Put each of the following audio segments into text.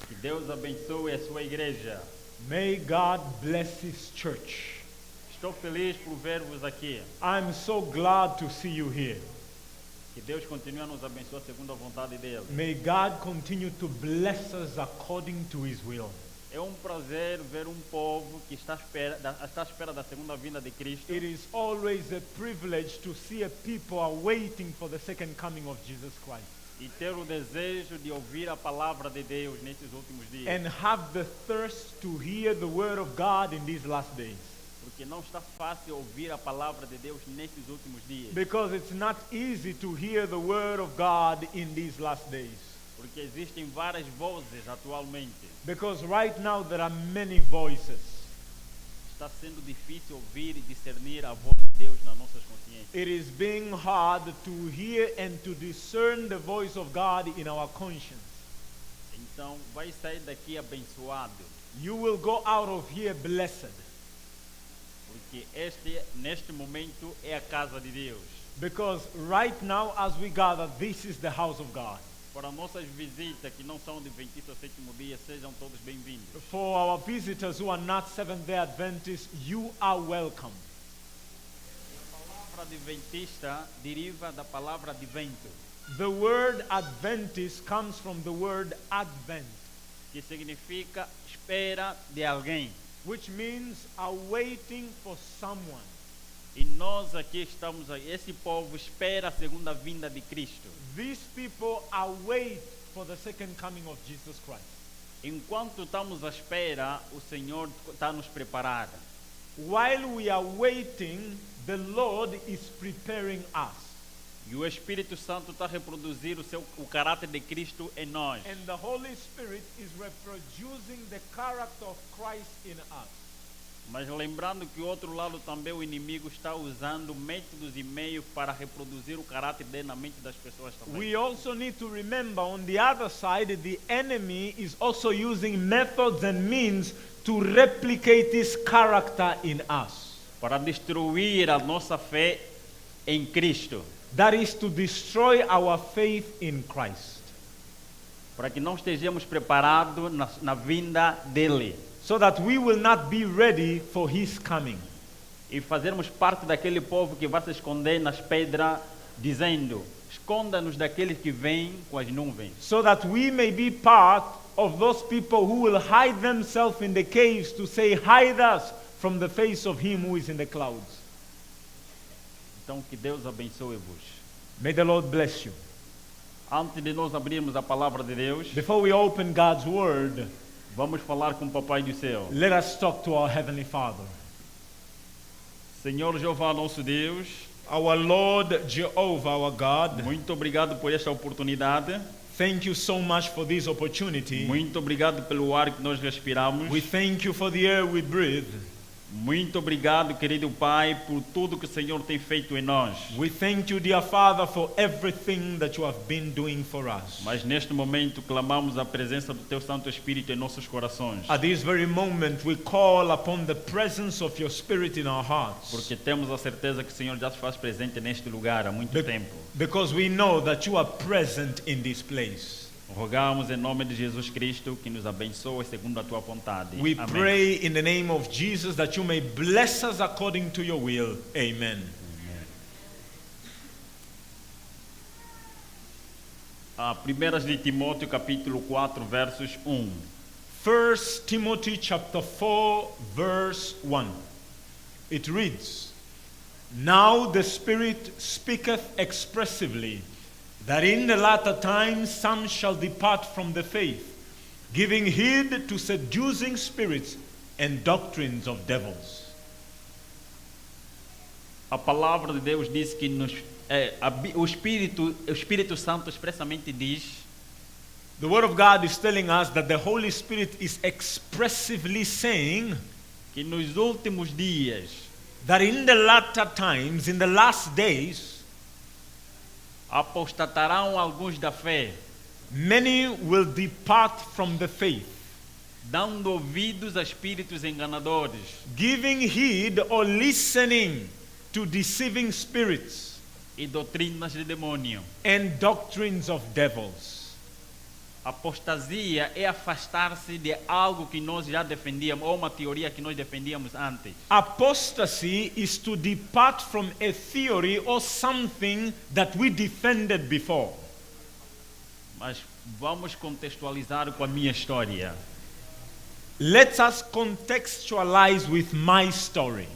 Que Deus abençoe a sua igreja. May God bless His church. Estou feliz por ver-vos aqui. I'm so glad to see you here. Que Deus continue a nos abençoar segundo a vontade dele. May God continue to bless us according to His will. É um prazer ver um povo que está à espera da segunda vinda de Cristo. It is always a privilege to see a people are waiting for the second coming of Jesus Christ. E ter o desejo de ouvir a palavra de Deus nesses últimos dias. And have the thirst to hear the word of God in these last days. Porque não está fácil ouvir a palavra de Deus nesses últimos dias. Because it's not easy to hear the word of God in these last days. Porque existem várias vozes atualmente. Because right now there are many voices. Está sendo difícil ouvir e discernir a voz de Deus nas nossas consciências. It is being hard to hear and to discern the voice of God in our conscience. Então, vai sair daqui abençoado. You will go out of here blessed. Porque neste momento é a casa de Deus. Because right now as we gather, this is the house of God. Para nossas visitas que não são de 27º ao sétimo dia, sejam todos bem-vindos. For our visitors who are not Seventh-day Adventists, you are welcome. A palavra adventista deriva da palavra advento, The word Adventist comes from the word Advent, que significa espera de alguém. which means awaiting for someone. E nós aqui estamos, esse povo espera a segunda vinda de Cristo. These people await for the second coming of Jesus Christ. Enquanto estamos à espera, o Senhor está nos preparando. While we are waiting, the Lord is preparing us. E o Espírito Santo está a reproduzir o caráter de Cristo em nós. And the Holy Spirit is reproducing the character of Christ in us. Mas lembrando que o outro lado também o inimigo está usando métodos e meios para reproduzir o caráter dele na mente das pessoas também. We also need to remember on the other side, the enemy is also using methods and means to replicate this character in us. Para destruir a nossa fé em Cristo. That is to destroy our faith in Christ. Para que não estejamos preparados na vinda dele. So that we will not be ready for his coming. E fazermos parte daquele povo que vai se esconder nas pedras, dizendo: esconda-nos daqueles que vêm com as nuvens. So that we may be part of those people who will hide themselves in the caves to say, hide us from the face of him who is in the clouds. Então que Deus abençoe-vos. May the Lord bless you. Antes de nós abrirmos a palavra de Deus, Before we open God's word, vamos falar com o Papai do Céu. let us talk to our Heavenly Father. Senhor Jeová, nosso Deus, Our Lord Jehovah, our God, muito obrigado por esta oportunidade. thank you so much for this opportunity. Muito obrigado pelo ar que nós respiramos. We thank you for the air we breathe. Muito obrigado, querido Pai, por tudo que o Senhor tem feito em nós. We thank you, dear Father, for everything that you have been doing for us. Mas neste momento clamamos a presença do Teu Santo Espírito em nossos corações. At this very moment, we call upon the presence of your Spirit in our hearts. Porque temos a certeza que o Senhor já se faz presente neste lugar há muito tempo. Because we know that you are present in this place. Rogamos em nome de Jesus Cristo que nos abençoe segundo a Tua vontade. We Amém. pray in the name of Jesus that you may bless us according to your will. Amen. Primeiras de Timóteo capítulo 4 versos 1. 1 Timothy chapter 4 verse 1. It reads, Now the Spirit speaketh expressively, that in the latter times some shall depart from the faith, giving heed to seducing spirits and doctrines of devils. A palavra de Deus diz que o Espírito Santo expressamente diz The Word of God is telling us that the Holy Spirit is expressively saying que nos últimos dias that in the latter times, in the last days, apostatarão alguns da fé, many will depart from the faith, dando ouvidos a espíritos enganadores giving heed or listening to deceiving spirits e doutrinas de demônio. and doctrines of devils. Apostasia é afastar-se de algo que nós já defendíamos, ou uma teoria que nós defendíamos antes. Apostasy is to depart from a theory or something that we defended before. Mas vamos contextualizar com a minha história. Let us contextualize with my story.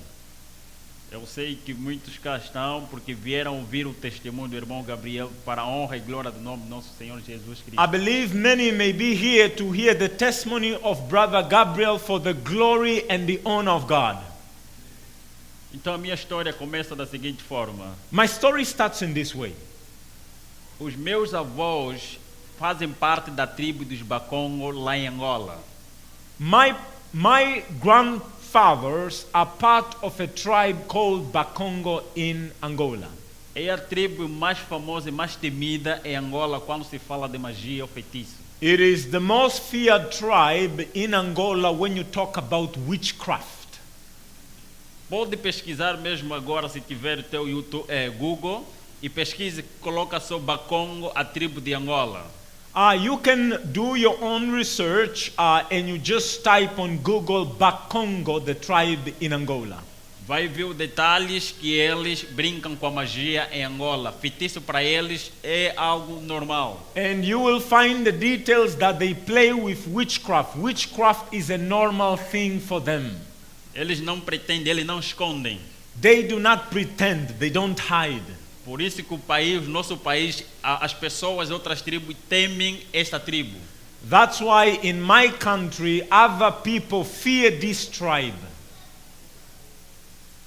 Eu sei que muitos cá estão porque vieram ouvir o testemunho do irmão Gabriel para a honra e glória do nome do nosso Senhor Jesus Cristo. I believe many may be here to hear the testimony of Brother Gabriel for the glory and the honor of God. Então a minha história começa da seguinte forma. My story starts in this way. Os meus avós fazem parte da tribo dos Bakongo lá em Angola. My grandfathers are part of a tribe called Bakongo in Angola. É a tribo mais famosa e mais temida em Angola quando se fala de magia ou feitiço. It is the most feared tribe in Angola when you talk about witchcraft. Pode pesquisar mesmo agora se tiver o teu YouTube, Google e pesquise, coloca só Bakongo, a tribo de Angola. You can do your own research and you just type on Google Bakongo, the tribe in Angola. Vai ver os detalhes que eles brincam com a magia em Angola. Feitiço para eles é algo normal. And you will find the details that they play with witchcraft. Witchcraft is a normal thing for them. Eles não pretendem, eles não escondem. They do not pretend, they don't hide. Por isso que o país, nosso país, as pessoas, outras tribos temem esta tribo. That's why in my country other people fear this tribe.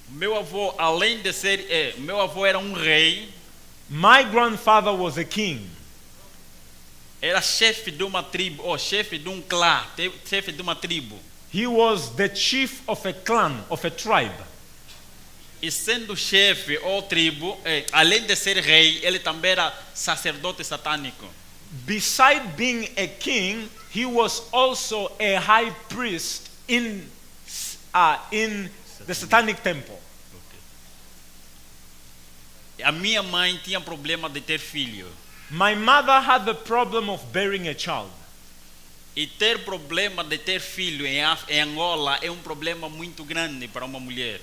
Meu avô, além de ser, meu avô era um rei. My grandfather was a king. Era chefe de uma tribo, ou chefe de um clã, chefe de uma tribo. He was the chief of a clan, of a tribe. E sendo chefe ou tribo, além de ser rei, ele também era sacerdote satânico. Beside being a king, he was also a high priest in the satanic temple. A minha mãe tinha problema de ter filho. My mother had the problem of bearing a child. E ter problema de ter filho em Angola é um problema muito grande para uma mulher.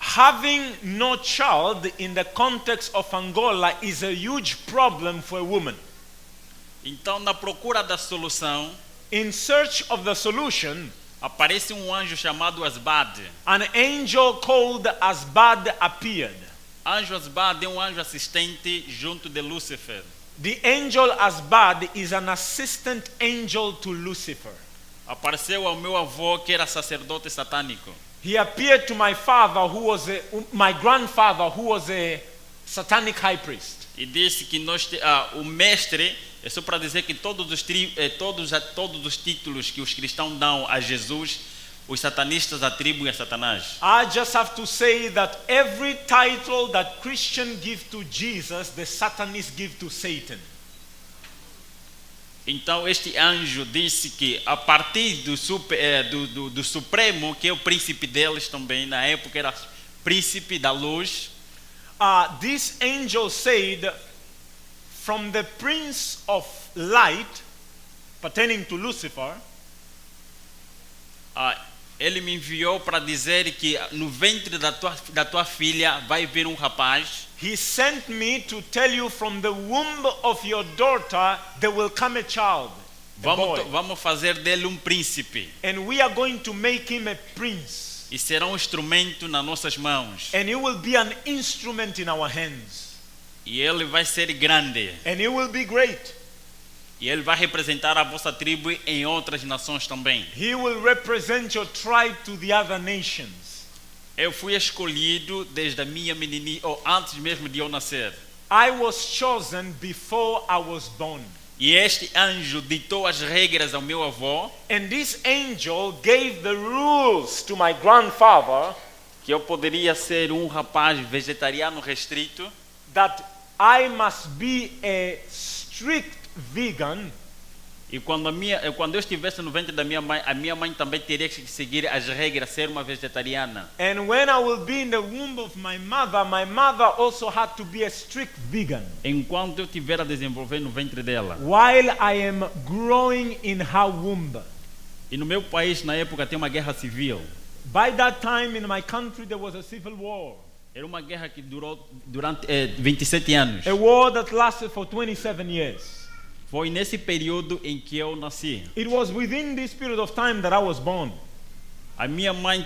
Having no child in the context of Angola is a huge problem for a woman. Então, na procura da solução, In search of the solution, aparece um anjo chamado Asbad. an angel called Asbad appeared. Anjo Asbad é um anjo assistente junto de Lúcifer. The angel Asbad is an assistant angel to Lucifer. Apareceu ao meu avô que era sacerdote satânico. He appeared to my father, my grandfather, who was a satanic high priest. E disse que o mestre, é só para dizer que todos os títulos que os cristãos dão a Jesus, os satanistas atribuem a Satanás. I just have to say that every title that Christians give to Jesus, the Satanists give to Satan. Então este anjo disse que a partir do Supremo, que é o príncipe deles também, na época era príncipe da luz. This angel said, from the prince of light, pertaining to Lucifer, ele me enviou para dizer que no ventre da tua filha vai vir um rapaz. he sent me to tell you from the womb of your daughter there will come a child, a boy. Vamos fazer dele um príncipe. And we are going to make him a prince. E será um instrumento nas nossas mãos. And he will be an instrument in our hands. E ele vai ser grande. And he will be great. E ele vai representar a vossa tribo em outras nações também. He will represent your tribe to the other nations. Eu fui escolhido desde a minha meninice, ou antes mesmo de eu nascer. I was chosen before I was born. E este anjo ditou as regras ao meu avô. And this angel gave the rules to my grandfather Que eu poderia ser um rapaz vegetariano restrito. that I must be a strict vegan. E quando eu estivesse no ventre da minha mãe, a minha mãe também teria que seguir as regras, ser uma vegetariana. And when I will be in the womb of my mother also had to be a strict vegan. Enquanto eu estiver a desenvolver no ventre dela. While I am growing in her womb. E no meu país, na época, tem uma guerra civil. By that time in my country there was a civil war. Era uma guerra que durou durante 27 anos. A war that lasted for 27 years. Foi nesse período em que eu nasci. It was within this period of time that I was born. A minha mãe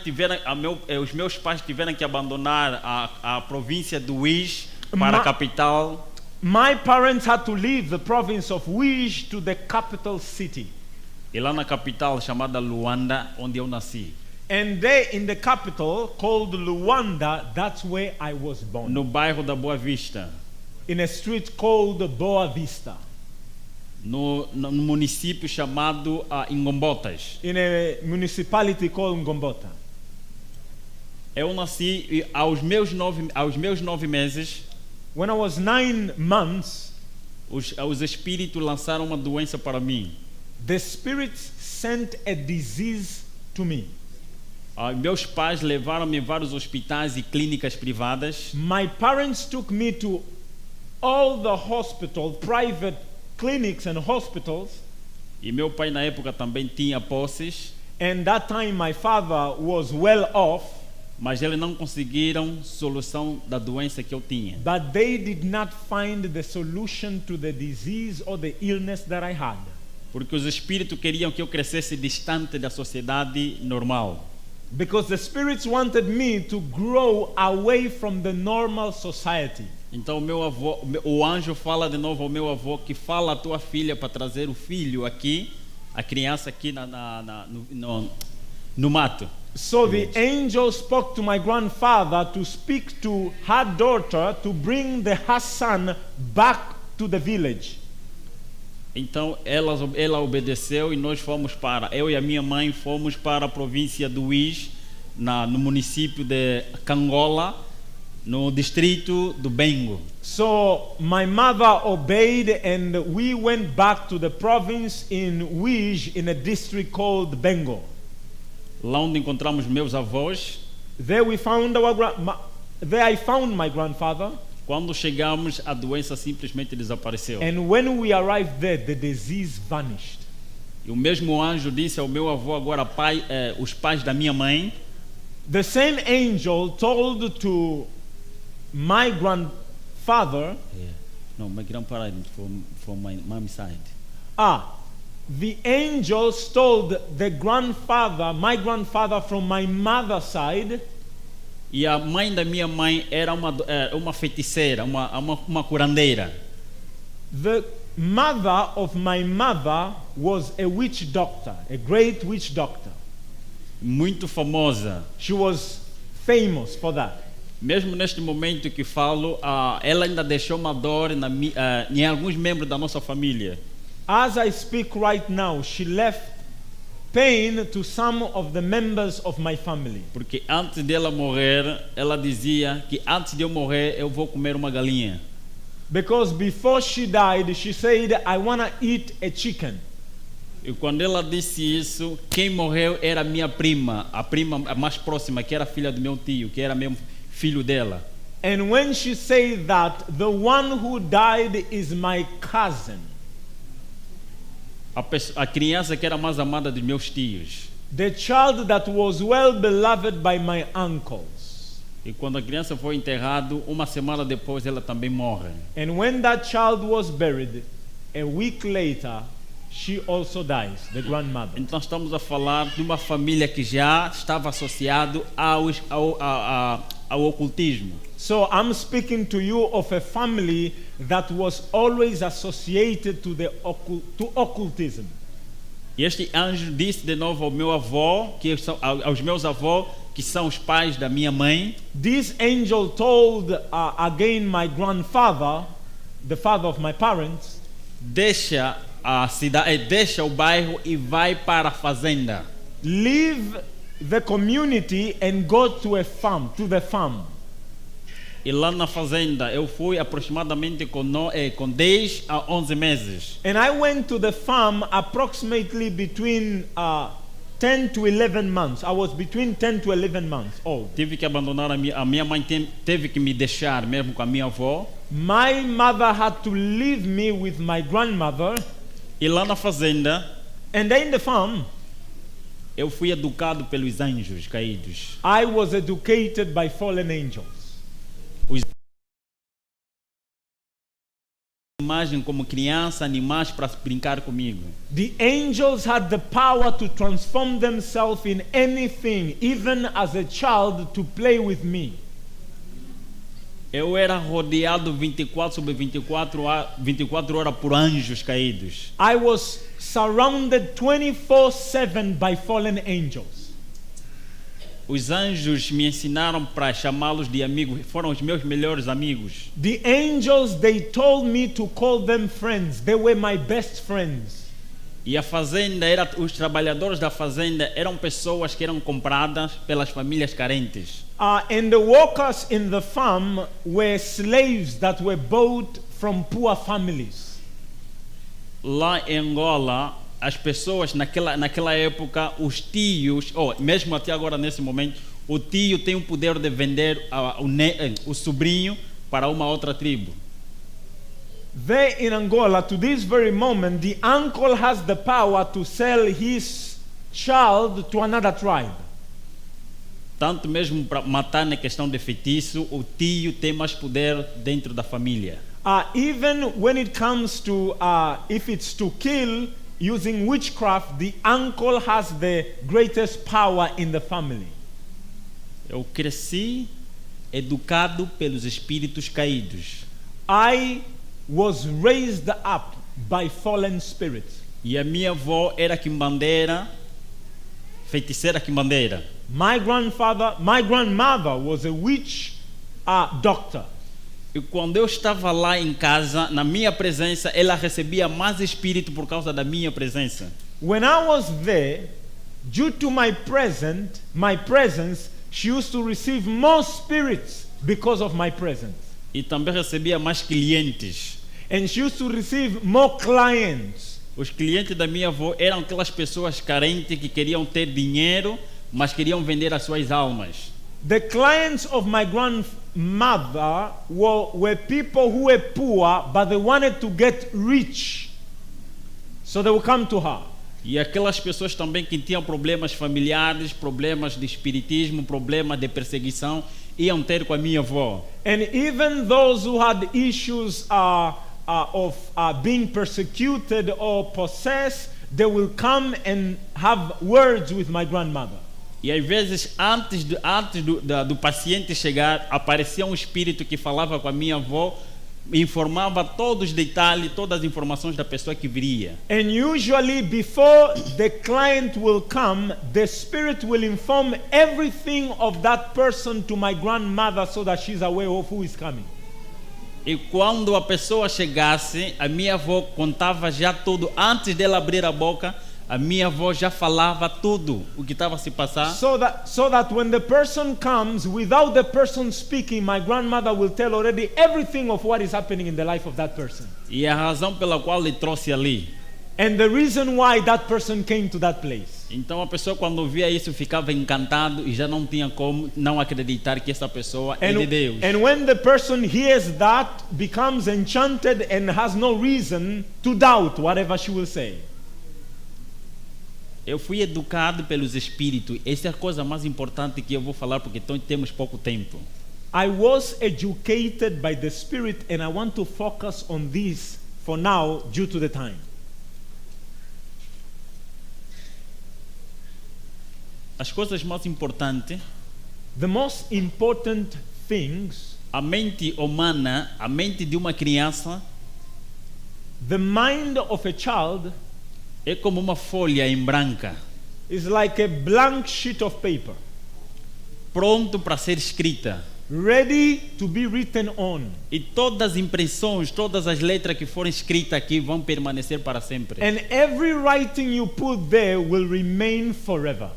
os meus pais tiveram que abandonar a província do Uís para a capital. My parents had to leave the province of Uís to the capital city. E lá na capital chamada Luanda, onde eu nasci. And there in the capital called Luanda, that's where I was born. No bairro da Boa Vista. In a street called Boa Vista. No município chamado Ingombotas. In a municipality called Ngombota. Eu nasci e aos meus 9 meses. When I was 9 months, os espíritos lançaram uma doença para mim. The spirits sent a disease to me. Meus pais levaram-me a vários hospitais e clínicas privadas. My parents took me to all the private clinics and hospitals. E meu pai na época também tinha posses. And that time my father was well off. Mas eles não conseguiram solução da doença que eu tinha. But they did not find the solution to the disease or the illness that I had. Porque os espíritos queriam que eu crescesse distante da sociedade normal. Because the spirits wanted me to grow away from the normal society. Então o anjo fala de novo ao meu avô que fala a tua filha para trazer o filho aqui, a criança aqui no mato. So the angel spoke to my grandfather to speak to her daughter to bring her son back to the village. Então ela obedeceu e eu e a minha mãe fomos para a província do Uís, no município de Cangola, no distrito do Bengo. So my mother obeyed and we went back to the province in Uís in a district called Bengo. Lá onde encontramos meus avós. There I found my grandfather. Quando chegamos, a doença simplesmente desapareceu. And when we arrived there, the disease vanished. E o mesmo anjo disse ao meu avô, agora os pais da minha mãe. The same angel told to my grandfather. No, my grandparent from my mom's side. The angels told my grandfather from my mother's side. E a mãe da minha mãe era uma feiticeira, uma curandeira. The mother of my mother was a witch doctor, a great witch doctor. Muito famosa. She was famous for that. Mesmo neste momento que falo, ela ainda deixou uma dor em alguns membros da nossa família. As I speak right now, she left pain to some of the members of my family. Porque antes dela morrer, ela dizia que antes de eu morrer eu vou comer uma galinha. Because before she died, she said, I want to eat a chicken. E quando ela disse isso, quem morreu era a minha prima, a mais próxima, que era filha do meu tio, que era mesmo filho dela. And when she said that, the one who died is my cousin. A criança que era mais amada dos meus tios. The child that was well beloved by my uncles. E quando a criança foi enterrada, uma semana depois ela também morre. And when that child was buried, a week later, she also dies, the grandmother. Então estamos a falar de uma família que já estava associado ao ocultismo. So I'm speaking to you of a family that was always associated to occultism. E este anjo disse de novo ao meu avô, aos meus avós, que são os pais da minha mãe. This angel told again my grandfather, the father of my parents, deixa a cidade, deixa o bairro e vai para a fazenda. Leave the community and go to a farm, to the farm. E lá na fazenda eu fui aproximadamente com 10 a 11 meses. And I went to the farm approximately between 10 to 11 months. I was between 10 to 11 months old. Tive que abandonar a minha mãe teve que me deixar mesmo com a minha avó. My mother had to leave me with my grandmother. E lá na fazenda And in the farm, eu fui educado pelos anjos caídos. I was educated by fallen angels. Imagem como criança, animais para brincar comigo. The angels had the power to transform themselves in anything, even as a child, to play with me. Eu era rodeado 24 sobre 24 horas por anjos caídos. I was surrounded 24/7 by fallen angels. Os anjos me ensinaram para chamá-los de amigos, foram os meus melhores amigos. The angels, they told me to call them friends. They were my best friends. E a fazenda os trabalhadores da fazenda eram pessoas que eram compradas pelas famílias carentes. And the workers in the farm were slaves that were bought from poor families. Lá em Angola, as pessoas naquela época, os tios, mesmo até agora nesse momento, o tio tem o poder de vender o sobrinho para uma outra tribo. There in Angola, to this very moment, the uncle has the power to sell his child to another tribe. Tanto mesmo para matar na questão de feitiço, o tio tem mais poder dentro da família. Even when it comes to, if it's to kill, using witchcraft, the uncle has the greatest power in the family. Eu cresci educado pelos espíritos caídos. I was raised up by fallen spirits. E a minha avó era quimbandeira, feiticeira quimbandeira. My grandmother was a witch doctor. E quando eu estava lá em casa, na minha presença, ela recebia mais espírito por causa da minha presença. When I was there, due to my presence, she used to receive more spirits because of my presence. E também recebia mais clientes. And she used to receive more clients. Os clientes da minha avó eram aquelas pessoas carentes que queriam ter dinheiro, mas queriam vender as suas almas. The clients of my grandmother were people who were poor, but they wanted to get rich. So they would come to her. E aquelas pessoas também que tinham problemas familiares, problemas de espiritismo, problemas de perseguição, iam ter com a minha avó. And even those who had issues of being persecuted or possessed, they will come and have words with my grandmother. E às vezes, antes do paciente chegar, aparecia um espírito que falava com a minha avó, informava todos os detalhes, todas as informações da pessoa que viria. And usually before the client will come, the spirit will inform everything of that person to my grandmother so that she's aware of who is coming. E quando a pessoa chegasse, a minha avó contava já tudo. Antes dela abrir a boca, a minha avó já falava tudo o que estava a se passar. So that when the person comes, without the person speaking, my grandmother will tell already everything of what is happening in the life of that person. E a razão pela qual lhe trouxe ali. And the reason why that person came to that place. Então a pessoa quando via isso ficava encantado e já não tinha como não acreditar que essa pessoa é de Deus. And when the person hears that, becomes enchanted and has no reason to doubt whatever she will say. Eu fui educado pelos espíritos. Essa é a coisa mais importante que eu vou falar porque temos pouco tempo. I was educated by the Spirit and I want to focus on this for now due to the time. As coisas mais importantes, the most important things, a mente humana, a mente de uma criança, the mind of a child é como uma folha em branca, is like a blank sheet of paper, pronto para ser escrita. Ready to be written on. E todas as impressões, todas as letras que forem escritas aqui vão permanecer para sempre. And every writing you put there will remain forever.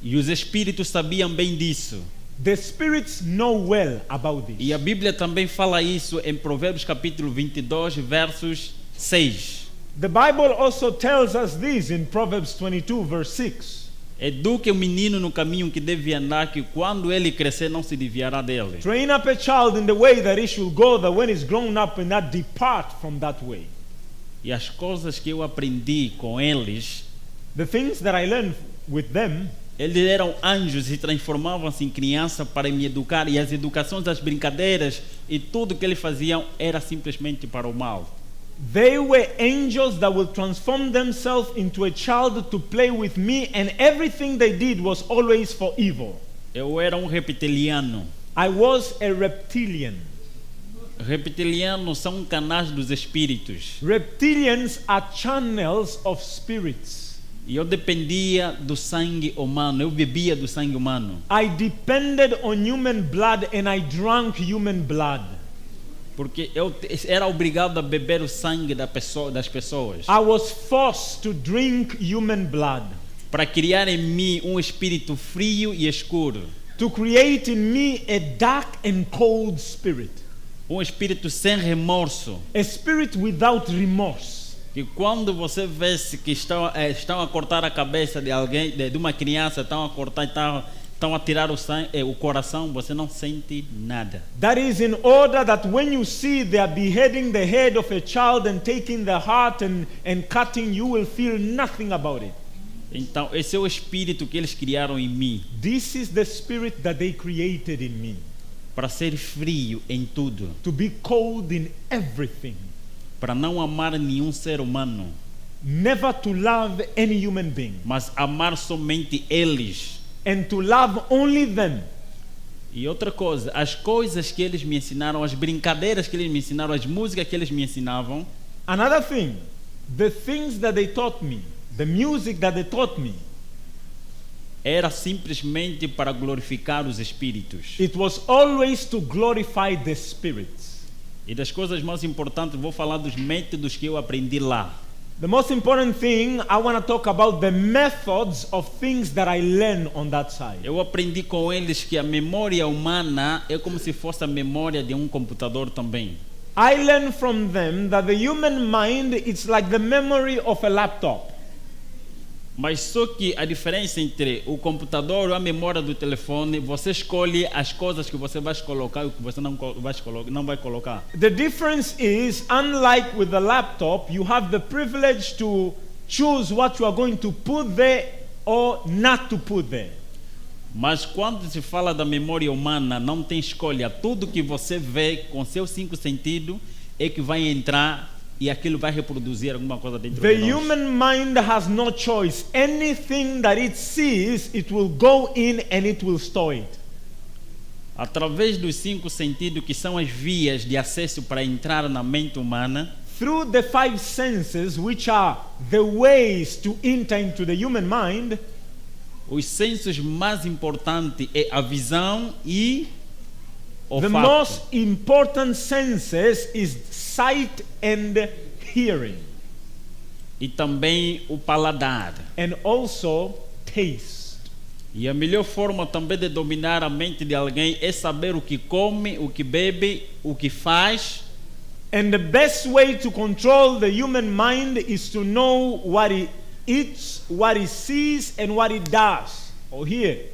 E os espíritos sabiam bem disso. The spirits know well about this. E a Bíblia também fala isso em Provérbios capítulo 22, versos 6. The Bible also tells us this in Proverbs 22, verse 6. Eduque o menino no caminho que deve andar, que quando ele crescer não se desviará dele. Train up a child in the way that he should go, that when he's grown up and not depart from that way. E as coisas que eu aprendi com eles, The things that I learned with them, eles eram anjos e transformavam-se em criança para me educar, e as educações, as brincadeiras e tudo que eles faziam era simplesmente para o mal. they were angels that would transform themselves into a child to play with me, and everything they did was always for evil. Eu era reptiliano. I was a reptilian. Reptilianos são canais dos espíritos. Reptilians are channels of spirits. E eu dependia do sangue humano, eu bebia do sangue humano. I depended on human blood and I drank human blood. Porque eu era obrigado a beber o sangue das pessoas. I was forced to drink human blood. Para criar em mim espírito frio e escuro. To create in me a dark and cold spirit. Espírito sem remorso. A spirit without remorse. Que quando você vê que estão a cortar a cabeça de alguém, de uma criança, estão a cortar, estão a tirar o coração, você não sente nada. That is in order that when you see they are beheading the head of a child and taking the heart and cutting, you will feel nothing about it. Então, esse é o espírito que eles criaram em mim. This is the spirit that they created in me. Para ser frio em tudo. To be cold in everything. Para não amar nenhum ser humano. Never to love any human being. Mas amar somente eles. And to love only them. E outra coisa, as coisas que eles me ensinaram, as brincadeiras que eles me ensinaram, as músicas que eles me ensinavam. Another thing, the things that they taught me, the music that they taught me, era simplesmente para glorificar os espíritos. It was always to glorify the spirits. E das coisas mais importantes, vou falar dos métodos que eu aprendi lá. The most important thing, I want to talk about the methods of things that I learned on that side. Eu aprendi com eles que a memória humana é como se fosse a memória de computador também. I learned from them that the human mind is like the memory of a laptop. Mas só que a diferença entre o computador e a memória do telefone, você escolhe as coisas que você vai colocar e o que você não vai colocar. The difference is, unlike with the laptop, you have the privilege to choose what you are going to put there or not to put there. Mas quando se fala da memória humana, não tem escolha. Tudo que você vê com seus 5 sentidos é que vai entrar e aquilo vai reproduzir alguma coisa dentro de nós. The human mind has no choice. Anything that it sees, it will go in and it will store it. Através dos 5 sentidos, que são as vias de acesso para entrar na mente humana, through the 5 senses, which are the ways to enter into the human mind, os sensos mais importantes é a visão e o the olfato. most important senses is sight and hearing. E também o paladar. And also taste. E a melhor forma também de dominar a mente de alguém é saber o que come, o que bebe, o que faz. And the best way to control the human mind is to know what it eats, what it sees, and what it does. Or hear.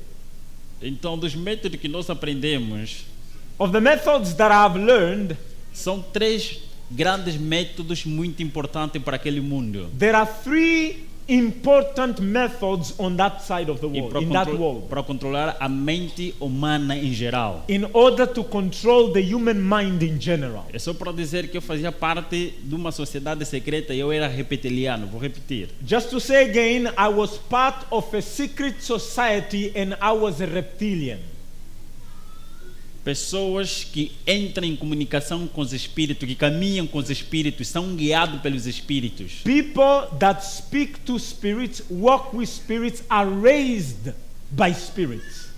Então, dos métodos que nós aprendemos, Of the methods that I have learned, são 3 grandes métodos muito importantes para aquele mundo. there are 3 important methods on that side of the E world, in that world, para controlar a mente humana em geral. in order to control the human mind in general. É só para dizer que eu fazia parte de uma sociedade secreta e eu era reptiliano. Vou repetir. Just to say again, I was part of a secret society and I was a reptilian. Pessoas que entram em comunicação com os espíritos, que caminham com os espíritos, são guiados pelos espíritos. People that speak to spirits, walk with spirits, are raised by spirits.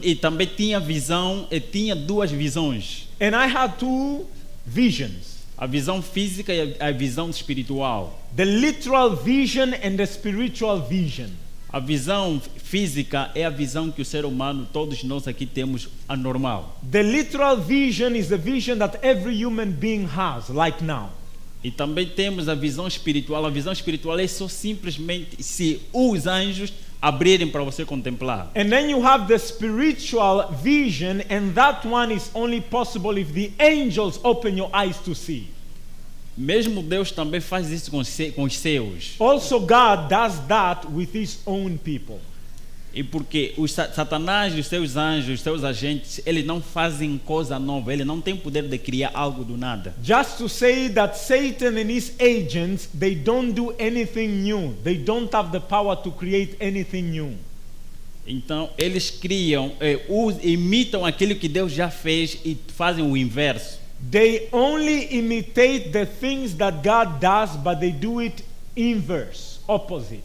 E também tinha visão, e tinha 2 visões. And I had 2 visions. A visão física e a visão espiritual. The literal vision and the spiritual vision. A visão física é a visão que o ser humano, todos nós aqui temos, anormal. The literal vision is the vision that every human being has, like now. E também temos a visão espiritual. A visão espiritual é só simplesmente se os anjos abrirem para você contemplar. And then you have the spiritual vision, and that one is only possible if the angels open your eyes to see. Mesmo Deus também faz isso com os seus. Also, God does that with His own people. E porque os Satanás, os seus anjos, os seus agentes, eles não fazem coisa nova. Eles não têm poder de criar algo do nada. Just to say that Satan and his agents, they don't do anything new. They don't have the power to create anything new. Então, eles criam, imitam aquilo que Deus já fez e fazem o inverso. They only imitate the things that God does, but they do it inverse, opposite.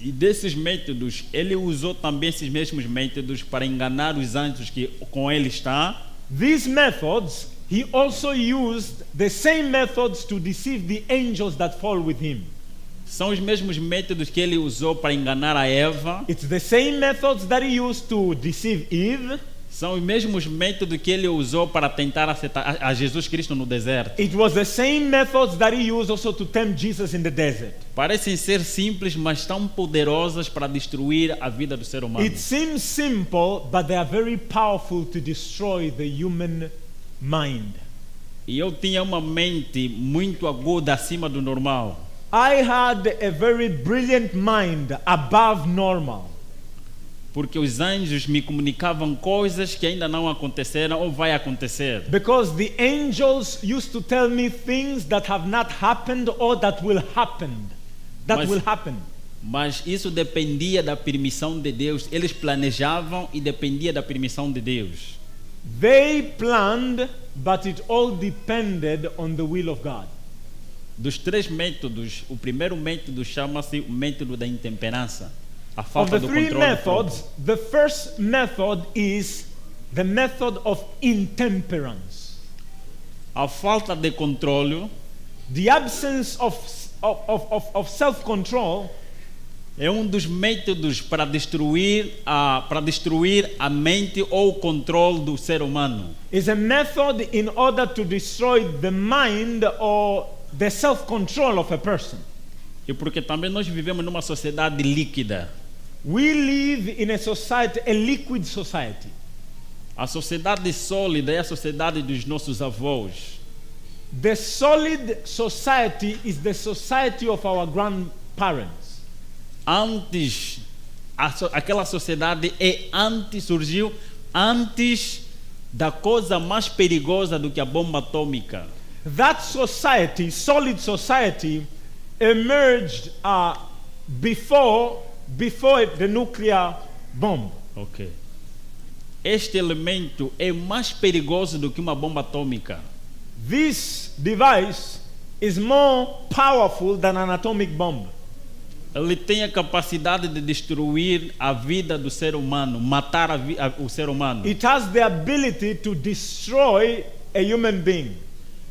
E desses métodos, ele usou também esses mesmos métodos para enganar os anjos que com ele está. These methods, he also used the same methods to deceive the angels that fall with him. São os mesmos métodos que ele usou para enganar a Eva. It's the same methods that he used to deceive Eve. São os mesmos métodos que ele usou para tentar acertar a Jesus Cristo no deserto. It was the same methods that he used also to tempt Jesus in the desert. Parecem ser simples, mas tão poderosas para destruir a vida do ser humano. It seems simple, but they are very powerful to destroy the human mind. E eu tinha uma mente muito aguda acima do normal. I had a very brilliant mind above normal. Porque os anjos me comunicavam coisas que ainda não aconteceram ou vai acontecer. Because the angels used to tell me things that have not happened or that will happen. Mas isso dependia da permissão de Deus. Eles planejavam e dependia da permissão de Deus. They planned, but it all depended on the will of God. Dos três métodos, o primeiro método chama-se o método da intemperança. A Of falta the do three controle methods, the first method is the method of intemperance. A falta de controle The absence of self-control é um dos métodos para destruir a mente ou o controle do ser humano. is a method in order to destroy the mind or the self-control of a person. E porque também nós vivemos numa sociedade líquida. We live in a society, a liquid society. A sociedade sólida é a sociedade dos nossos avós. The solid society is the society of our grandparents. Antes, aquela sociedade surgiu antes da coisa mais perigosa do que a bomba atômica. That society, solid society, emerged before the nuclear bomb. Ok. Este elemento é mais perigoso do que uma bomba atômica. This device is more powerful than an atomic bomb. Ele tem a capacidade de destruir a vida do ser humano, matar o ser humano. It has the ability to destroy a human being.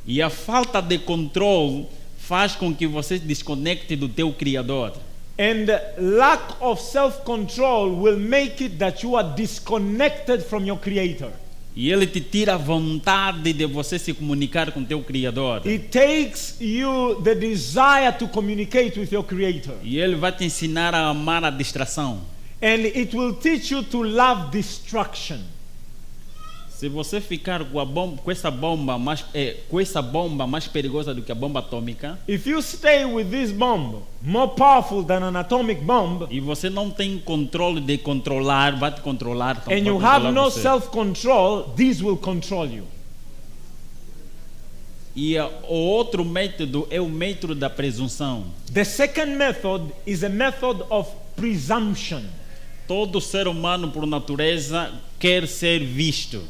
E a falta de controle faz com que você se desconecte do teu Criador. And lack of self-control will make it that you are disconnected from your Creator. E ele te tira a vontade de você se comunicar com teu Criador. It takes you the desire to communicate with your Creator. E ele vai te ensinar a amar a distração. And it will teach you to love destruction. Se você ficar com essa bomba mais perigosa do que a bomba atômica, If you stay with this bomb, more powerful than an atomic bomb, e você não tem controle de controlar, vai te controlar. Então and vai you controlar have no você. self-control, this will control you. E o outro método é o método da presunção. The second method is a method of presumption. Todo ser humano, por natureza, quer ser visto.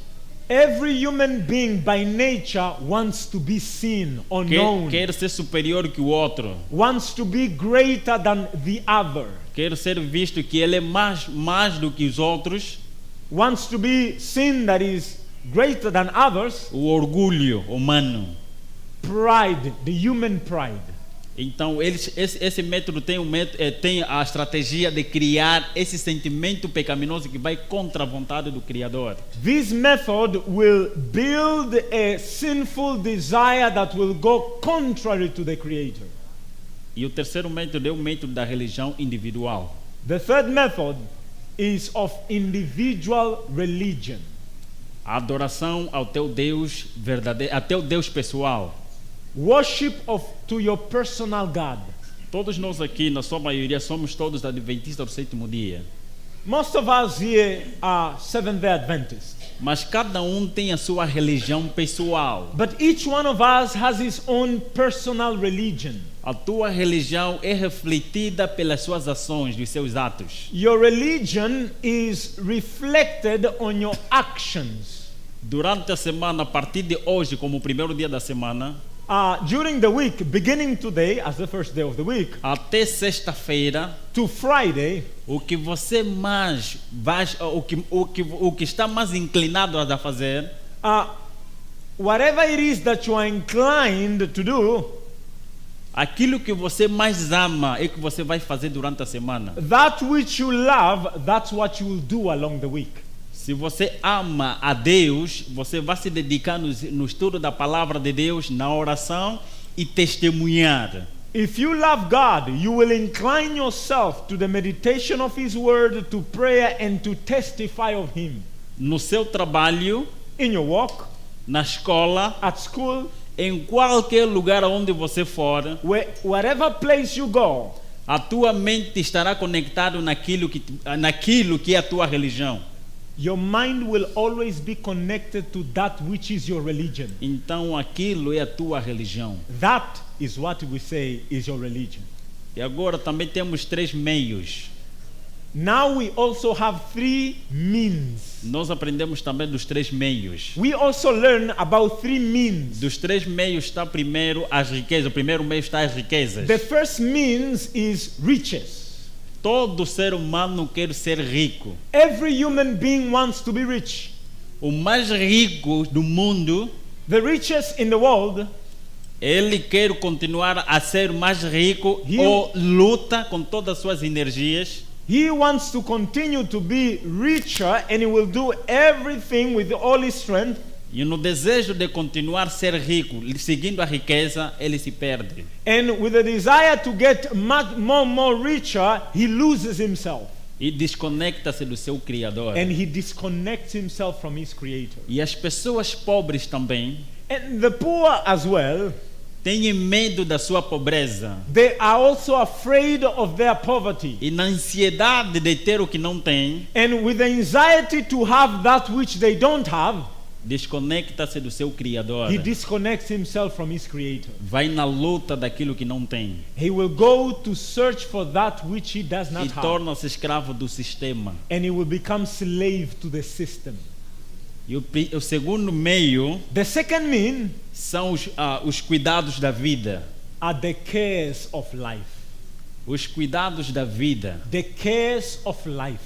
Every human being by nature wants to be seen or known, Quer ser superior que o outro. wants to be greater than the other, Quer ser visto que ele é mais do que os outros. wants to be seen that is greater than others. O orgulho humano. Pride, the human pride. Então, esse método tem a estratégia de criar esse sentimento pecaminoso que vai contra a vontade do Criador. This method will build a sinful desire that will go contrary to the Creator. E o terceiro método é o método da religião individual. The third method is of individual religion. A adoração ao teu Deus verdadeiro, ao teu Deus pessoal. Worship to your personal God. Todos nós aqui, na sua maioria, somos todos adventistas do sétimo dia. Most of us here are Seventh-day Adventists. Mas cada um tem a sua religião pessoal. But each one of us has his own personal religion. A tua religião é refletida pelas suas ações, dos seus atos. Your religion is reflected on your actions. Durante a semana, a partir de hoje, como o primeiro dia da semana, during the week, beginning today as the first day of the week, até sexta-feira, to Friday, o que você mais vai, o que está mais inclinado a fazer, whatever it is that you are inclined to do, aquilo que você mais ama é que você vai fazer durante a semana. that which you love, that's what you will do along the week. Se você ama a Deus, você vai se dedicar no estudo da palavra de Deus, na oração e testemunhar. If you love God, you will incline yourself to the meditation of His Word, to prayer and to testify of Him. No seu trabalho, In your walk, na escola, at school, em qualquer lugar onde você for, wherever place you go, a tua mente estará conectada naquilo que é a tua religião. your mind will always be connected to that which is your religion. Então aquilo é a tua religião. That is what we say is your religion. E agora também temos 3 meios. Now we also have 3 means. Nós aprendemos também dos 3 meios. We also learn about 3 means. Dos 3 meios está primeiro as riquezas. O primeiro meio está as riquezas. The first means is riches. Todo ser humano quer ser rico. Every human being wants to be rich. O mais rico do mundo, The richest in the world, ele quer continuar a ser mais rico ou luta com todas as suas energias. he wants to continue to be richer, and he will do everything with all his strength. E no desejo de continuar a ser rico, seguindo a riqueza, ele se perde. And with the desire to get much more richer, he loses himself. E desconecta-se do seu Criador. And he disconnects himself from his Creator. E as pessoas pobres também And the poor as well, têm medo da sua pobreza. they are also afraid of their poverty. E na ansiedade de ter o que não tem, And with the anxiety to have that which they don't have, desconecta-se do seu Criador. he disconnects himself from his Creator. Vai na luta daquilo que não tem. He will go to search for that which he does not E have. torna-se escravo do sistema. And he will become slave to the system. E o segundo meio The second mean são os cuidados da vida. are the cares of life. Os cuidados da vida. The cares of life.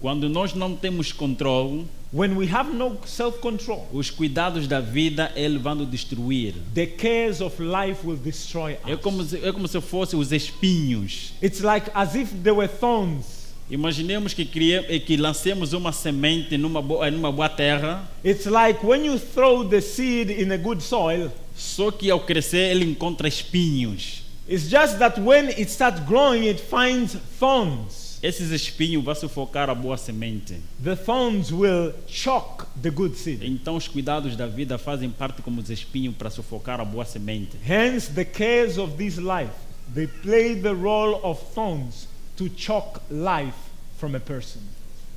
Quando nós não temos controle, When we have no self-control, os cuidados da vida, ele vai nos destruir. the cares of life will destroy us. É como se fossem os espinhos. It's like as if there were thorns. Imaginemos que lancemos uma semente numa boa terra, It's like when you throw the seed in a good soil, só que ao crescer ele encontra espinhos. it's just that when it starts growing, it finds thorns. Esses espinhos vão sufocar a boa semente. The thorns will choke the good seed. Então os cuidados da vida fazem parte como os espinhos para sufocar a boa semente. Hence, the cares of this life, they play the role of thorns to choke life from a person.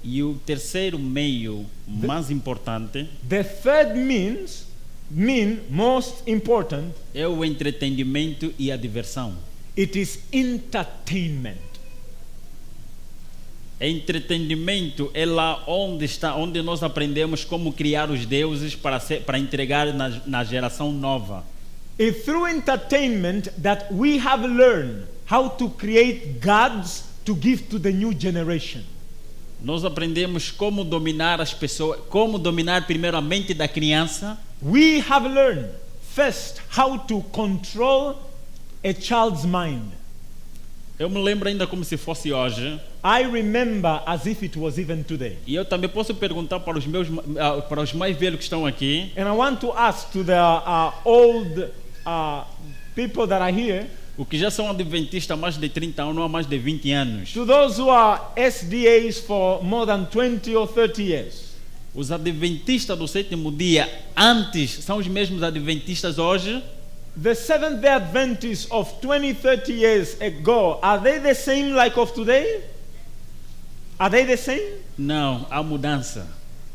E o terceiro meio mais importante The third mean most important, é o entretenimento e a diversão. it is entertainment. Entretenimento é lá onde nós aprendemos como criar os deuses para entregar na geração nova. It's through entertainment that we have learned how to create gods to give to the new generation. Nós aprendemos como dominar as pessoas, como dominar primeiro a mente da criança. We have learned first how to control a child's mind. Eu me lembro ainda como se fosse hoje. I remember as if it was even today. E eu também posso perguntar para os mais velhos que estão aqui. And I want to ask to the old people that are here, O que já são adventistas há mais de 30 anos, ou há mais de 20 anos. to those who are SDAs for more than 20 or 30 years. Os adventistas do sétimo dia antes são os mesmos adventistas hoje? The Seventh-day Adventists of 20, 30 years ago, are they the same like of today? Are they the same? Não, há mudança.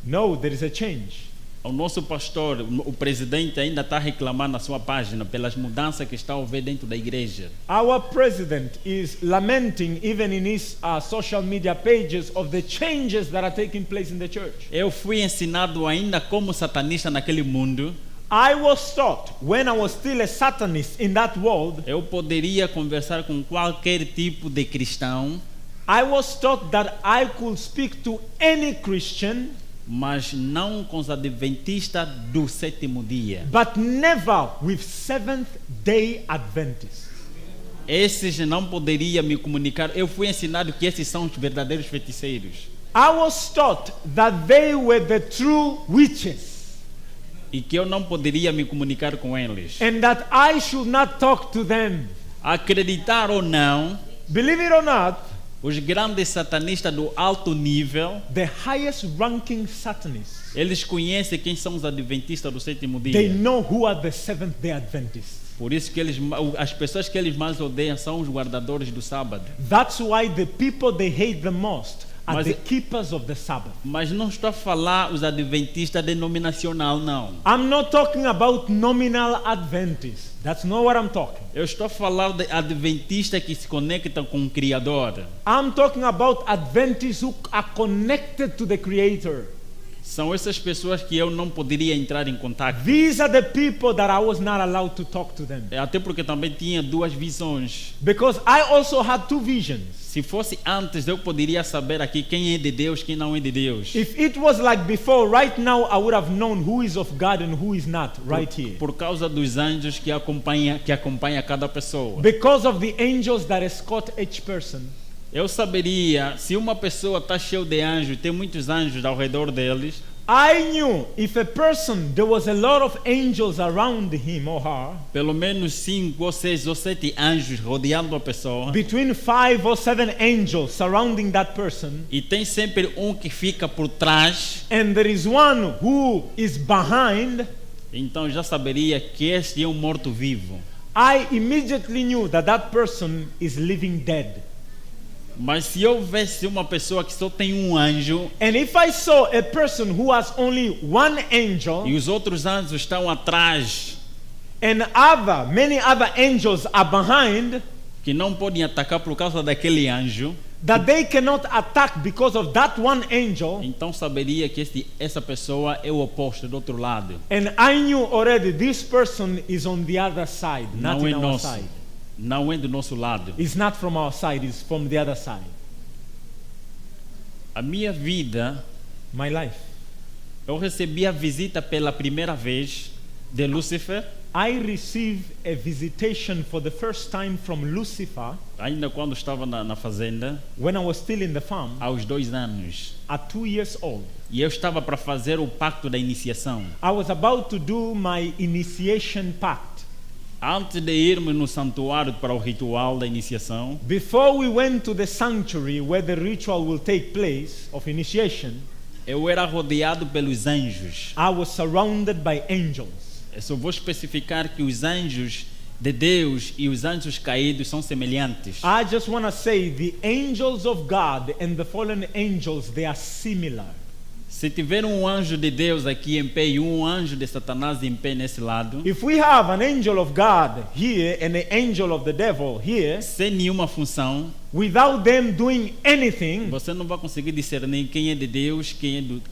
No, there is a change. O nosso pastor, o presidente, ainda está reclamando na sua página pelas mudanças que está a haver dentro da igreja. Our president is lamenting, even in his social media pages, of the changes that are taking place in the church. Eu fui ensinado ainda como satanista naquele mundo. I was taught, when I was still a Satanist in that world, Eu poderia conversar com qualquer tipo de cristão, I was taught that I could speak to any Christian, mas não com os adventistas do sétimo dia. but never with Seventh-day Adventists. Esses não poderia me comunicar. Eu fui ensinado que esses são os verdadeiros feiticeiros. I was taught that they were the true witches, E que eu não poderia me comunicar com eles. and that I should not talk to them. Acreditar ou não, Believe it or not, os grandes satanistas do alto nível, the highest ranking Satanists, eles conhecem quem são os adventistas do sétimo they dia. know who are the Seventh-day Adventists. Por isso que as pessoas que eles mais odeiam são os guardadores do sábado. That's why the people they hate the most are Mas the e- keepers of the Sabbath. Mas não estou a falar os adventistas denominacional, não. I'm not talking about nominal Adventists. That's not what I'm talking. Eu estou a falar de adventistas que se conectam com o Criador. I'm talking about Adventists who are connected to the Creator. São essas pessoas que eu não poderia entrar em contato. These are the people that I was not allowed to talk to them. Até porque também tinha duas visões. Because I also had two visions. Se fosse antes, eu poderia saber aqui quem é de Deus, quem não é de Deus. If it was like before, right now I would have known who is of God and who is not, right here. Por causa dos anjos que acompanha cada pessoa. Because of the angels that escort each person. Eu saberia se uma pessoa está cheia de anjos, tem muitos anjos ao redor deles. I knew if a person, there was a lot of angels around him or her, Pelo menos 5 ou 6 ou 7 anjos rodeando a pessoa. between 5 or 7 angels surrounding that person, E tem sempre um que fica por trás. and there is one who is behind, Então já saberia que este é um morto-vivo. I immediately knew that that person is living dead. Mas se eu visse uma pessoa que só tem um anjo And if I saw a person who has only one angel, e os outros anjos estão atrás, and many other angels are behind, que não podem atacar por causa daquele anjo, that they cannot attack because of that one angel, então saberia que essa pessoa é o oposto do outro lado. and I knew already this person is on the other side, not Não é in our nosso. side. Não é do nosso lado. It's not from our side, it's from the other side. A minha vida, My life. eu recebi a visita pela primeira vez de Lúcifer, I received a visitation for the first time from Lucifer ainda quando estava na fazenda, when I was still in the farm aos 2 anos. at 2 years old. E eu estava para fazer o pacto da iniciação. I was about to do my initiation pact. Antes de irmos no santuário para o ritual da iniciação, Before we went to the sanctuary where the ritual will take place of initiation, eu era rodeado pelos anjos. I was surrounded by angels. Eu só vou especificar que os anjos de Deus e os anjos caídos são semelhantes. I just want to say the angels of God and the fallen angels, they are similar. Se tiver um anjo de Deus aqui em pé e um anjo de Satanás em pé nesse lado, If we have an angel of God here and an angel of the devil here, sem nenhuma função, without them doing anything, você não vai conseguir discernir quem é de Deus, quem é de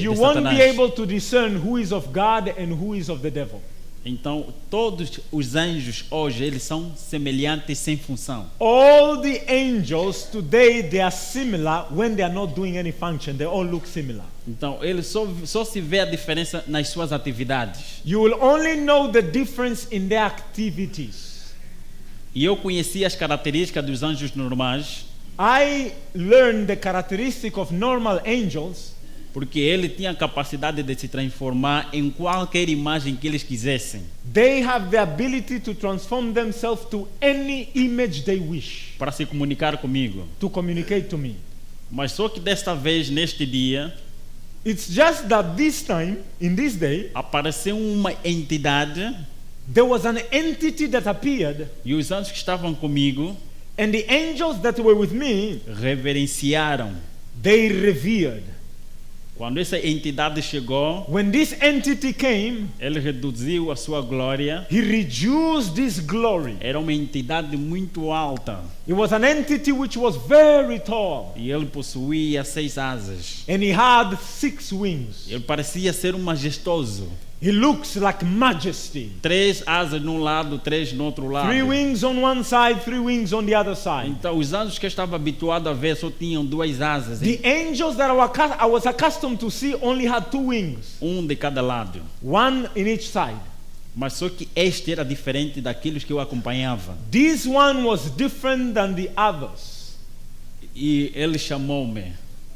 you won't Satanás. be able to discern who is of God and who is of the devil. Então, todos os anjos hoje, eles são semelhantes sem função. All the angels today, they are similar when they are not doing any function. They all look similar. Então, eles só se vê a diferença nas suas atividades. You will only know the difference in their activities. E eu conheci as características dos anjos normais, I learned the characteristic of normal angels porque ele tinha a capacidade de se transformar em qualquer imagem que eles quisessem, They have the ability to transform themselves to any image they wish para se comunicar comigo. to communicate to me. Mas só que desta vez, neste dia, It's just that this time, in this day, apareceu uma entidade there was an entity that appeared, e os anjos que estavam comigo and the angels that were with me, reverenciaram. they revered. Quando essa entidade chegou, When this entity came, ele reduziu a sua glória. he reduced his glory. Era uma entidade muito alta It was an entity which was very tall, e ele possuía 6 asas. and he had 6 wings. Ele parecia ser um majestoso. He looks like majesty. 3 asas num lado, 3 no outro lado. 3 wings on one side, 3 wings on the other side. Então, os anjos que eu estava habituado a ver só tinham 2 asas, The angels that I was accustomed to see only had 2 wings, de cada lado. one in each side. Mas só que este era diferente daqueles que eu acompanhava. This one was different than the others. E ele chamou-me,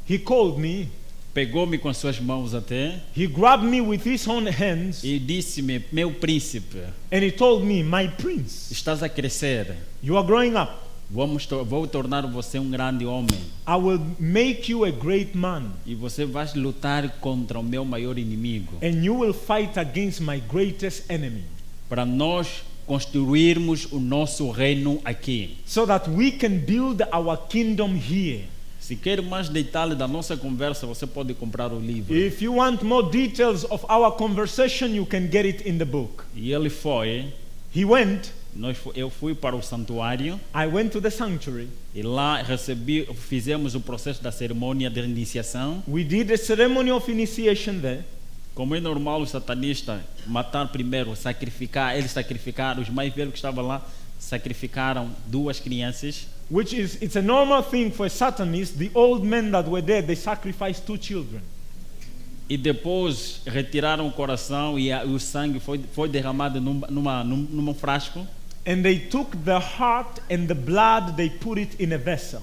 He called me, pegou-me com as suas mãos até he grabbed me with his own hands, e disse-me: meu príncipe, and he told me, my prince, estás a crescer. you are growing up. Vou tornar você um grande homem. I will make you a great man, E você vai lutar contra o meu maior inimigo. and you will fight against my greatest enemy, Para nós construirmos o nosso reino aqui. so that we can build our kingdom here. Se quer mais detalhes da nossa conversa, você pode comprar o livro. If you want more details of our conversation, you can get it in the book. E ele foi. He went, Eu fui para o santuário I went to the sanctuary. e lá fizemos o processo da cerimônia de iniciação. We did a ceremony of initiation there. Como é normal os satanistas matar primeiro, sacrificar, eles sacrificaram, os mais velhos que estavam lá sacrificaram 2 crianças. It's a normal thing for Satanists. The old men that were there, they sacrificed 2 children. E depois retiraram o coração e o sangue foi derramado num frasco. And they took the heart and the blood, they put it in a vessel.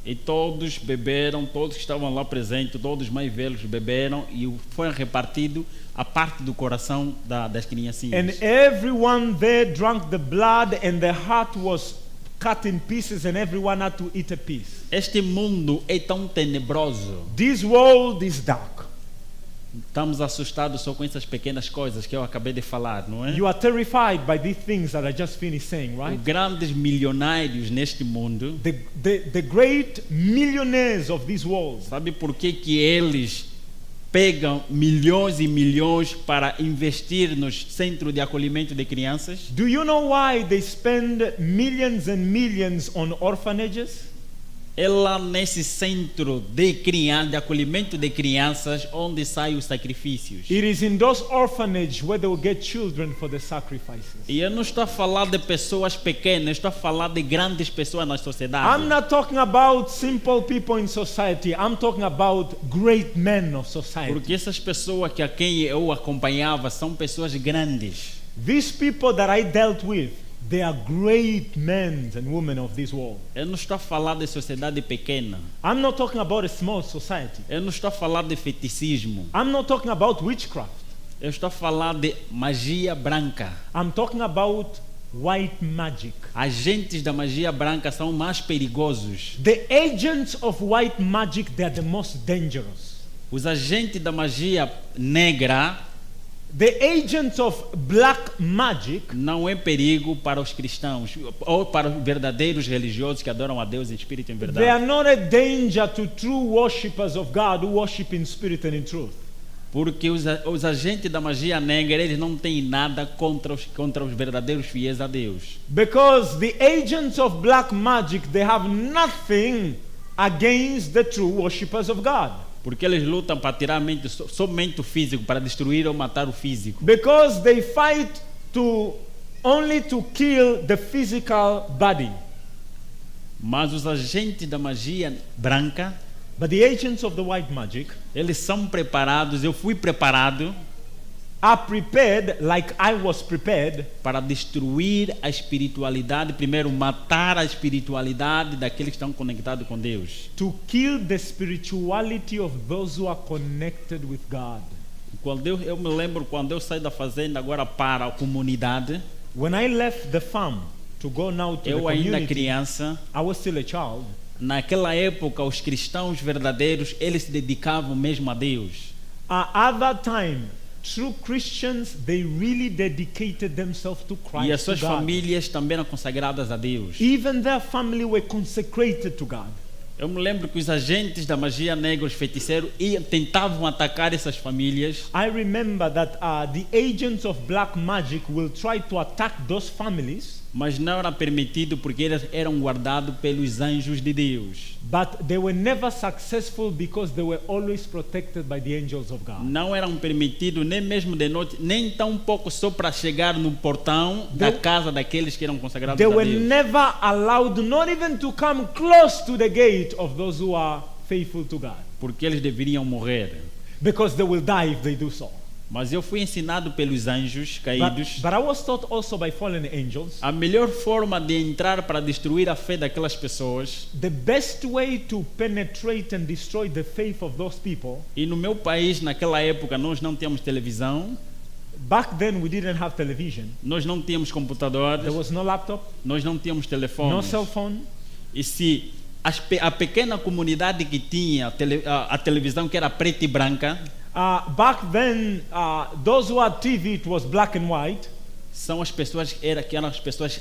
E todos beberam, todos que estavam lá presentes, todos os mais velhos beberam e foi repartido a parte do coração das criancinhas. And everyone there drank the blood, and the heart was cut in pieces, and everyone had to eat a piece. Este mundo é tão tenebroso. This world is dark. Estamos assustados só com essas pequenas coisas que eu acabei de falar, não é? You are terrified by these things that I just finished saying, Os right? grandes milionários neste mundo, The great millionaires of this world. sabe por que eles pegam milhões e milhões para investir nos centros de acolhimento de crianças? Do you know why they spend millions and millions on orphanages? É lá nesse centro de acolhimento de crianças onde saem os sacrifícios. It is in those orphanages where they will get children for the sacrifices. E eu não estou a falar de pessoas pequenas, estou a falar de grandes pessoas na sociedade. I'm not talking about simple people in society. I'm talking about great men of society. Porque essas pessoas a quem eu acompanhava são pessoas grandes. These people that I dealt with, they are great men and women of this world. Eu não estou a falar de sociedade pequena. I'm not talking about a small society. Eu não estou a falar de feticismo. I'm not talking about witchcraft. Eu estou a falar de magia branca. I'm talking about white magic. Agentes da magia branca são mais perigosos. The agents of white magic, they are the most dangerous. Os agentes da magia negra The agents of black magic, não é perigo para os cristãos ou para os verdadeiros religiosos que adoram a Deus em espírito e em they verdade. are not a danger to true worshippers of God who worship in spirit and in truth. Porque os agentes da magia negra, eles não têm nada contra os verdadeiros fiéis a Deus. Because the agents of black magic, they have nothing against the true worshippers of God. Porque eles lutam para tirar somente o físico, para destruir ou matar o físico. Because they fight only to kill the physical body. Mas os agentes da magia branca, But the agents of the white magic, eles são preparados, eu fui preparado are prepared like I was prepared para destruir a espiritualidade, primeiro matar a espiritualidade daqueles que estão conectados com Deus. to kill the spirituality of those who are connected with God. Eu me lembro quando eu saí da fazenda agora para a comunidade, When I left the farm to go now to the eu ainda community, criança, I was still a child. naquela época os cristãos verdadeiros, eles se dedicavam mesmo a Deus. At that time, true Christians, they really dedicated themselves to E as Christ, to suas God. famílias também eram consagradas a Deus. Even their family were consecrated to God. Eu me lembro que os agentes da magia negra, os feiticeiros, tentavam atacar essas famílias. I remember that the agents of black magic will try to attack those families, Mas não era permitido porque eles eram guardados pelos anjos de Deus. but they were never successful because they were always protected by the angels of God. Não eram permitidos nem mesmo de noite, nem tão pouco só para chegar no portão da casa daqueles que eram consagrados They a were Deus. never allowed, not even to come close to the gate of those who are faithful to God, Porque eles deveriam morrer. because they will die if they do so. Mas eu fui ensinado pelos anjos caídos But I was taught also by fallen angels, a melhor forma de entrar para destruir a fé daquelas pessoas. the best way to penetrate and destroy the faith of those people. E no meu país, naquela época, nós não tínhamos televisão, Back then we didn't have television. nós não tínhamos There computadores, was no laptop, nós não tínhamos no telefones. cell phone. E se a pequena comunidade que tinha a televisão, que era preta e branca, Back then, those who had TV, it was black and white. são as pessoas que eram as pessoas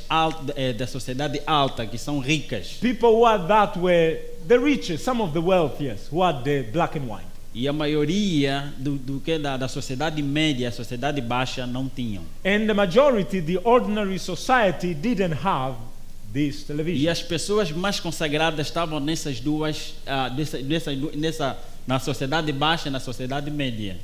da sociedade alta, que são ricas. People who had that were the richest, some of the wealthiest, who had the black and white. E a maioria da sociedade média, a sociedade baixa, não tinham. And the majority, the ordinary society, didn't have this E television. as pessoas mais consagradas estavam nessas duas, na sociedade baixa e na sociedade média.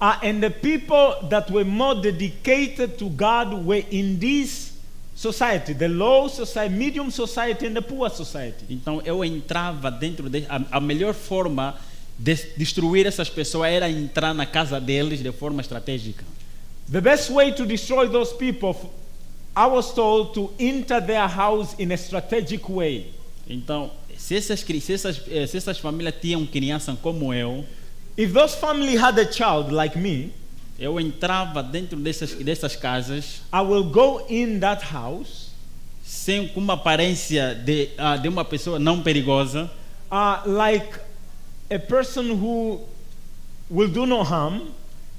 And the people that were more dedicated to God were in this society, the low society, medium society, and the poor society. Então eu entrava dentro a melhor forma de destruir essas pessoas era entrar na casa deles de forma estratégica. The best way to destroy those people, I was told, to enter their house in a strategic way. Então, se essas famílias tinham criança como eu, If those family had a child like me, eu entrava dentro dessas casas I will go in that house, com uma aparência de uma pessoa não perigosa, like a person who will do no harm,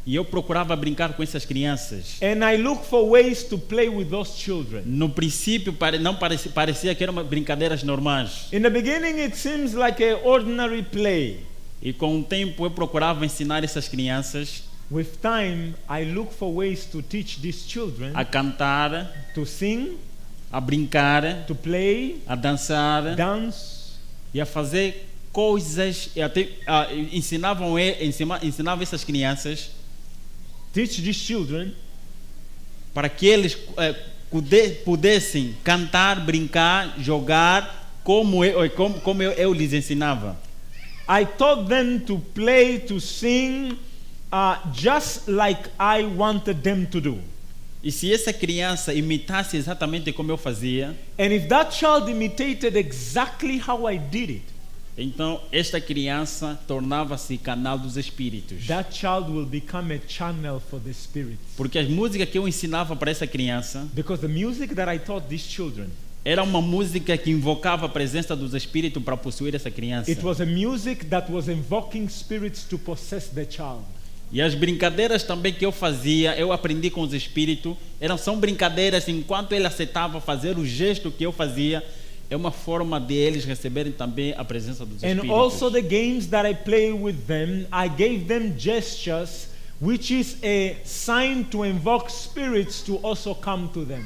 e eu procurava brincar com essas crianças. and I look for ways to play with those children. No princípio não parecia que eram brincadeiras normais. In the beginning, it seems like an ordinary play. E com o tempo eu procurava ensinar essas crianças With time, I look for ways to teach these children a cantar, to sing, a brincar, to play, a dançar dance, e a fazer coisas. E até ensinavam essas crianças teach these children para que eles pudessem cantar, brincar, jogar como eu lhes ensinava. I taught them to play, to sing, just like I wanted them to do. E se essa criança imitasse exatamente como eu fazia, And if that child imitated exactly how I did it, então esta criança tornava-se canal dos espíritos. that child will become a channel for the spirits. Porque as músicas que eu ensinava para essa criança Because the music that I taught these children, era uma música que invocava a presença dos espíritos para possuir essa criança. it was a music that was invoking spirits to possess the child. E as brincadeiras também que eu fazia, eu aprendi com os espíritos, são brincadeiras enquanto ele aceitava fazer o gesto que eu fazia, é uma forma de eles receberem também a presença dos And espíritos. also the games that I play with them, I gave them gestures, which is a sign to invoke spirits to also come to them.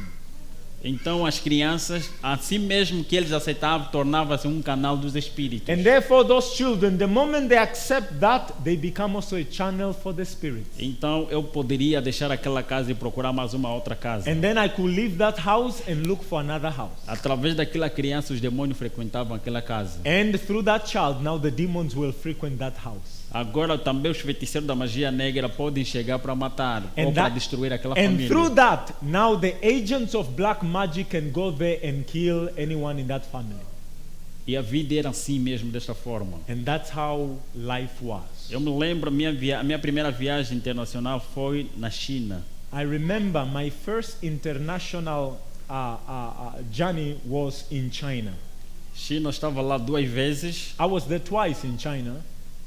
Então as crianças, assim mesmo que eles aceitavam, tornava-se um canal dos espíritos. And therefore those children, the moment they accept that, they become also a channel for the spirits. Então eu poderia deixar aquela casa e procurar mais uma outra casa. And then I could leave that house and look for another house. Através daquela criança os demônios frequentavam aquela casa. And through that child, now the demons will frequent that house. Agora também os feiticeiros da magia negra podem chegar para matar And ou para that- destruir aquela And família. through that, now the agents of black magic can go there and kill anyone in that family. E a vida era assim mesmo, desta forma. And that's how life was. Eu me lembro, a minha primeira viagem internacional foi na China. I remember my first international journey was in China. China, eu estava lá 2 vezes. I was there twice in China.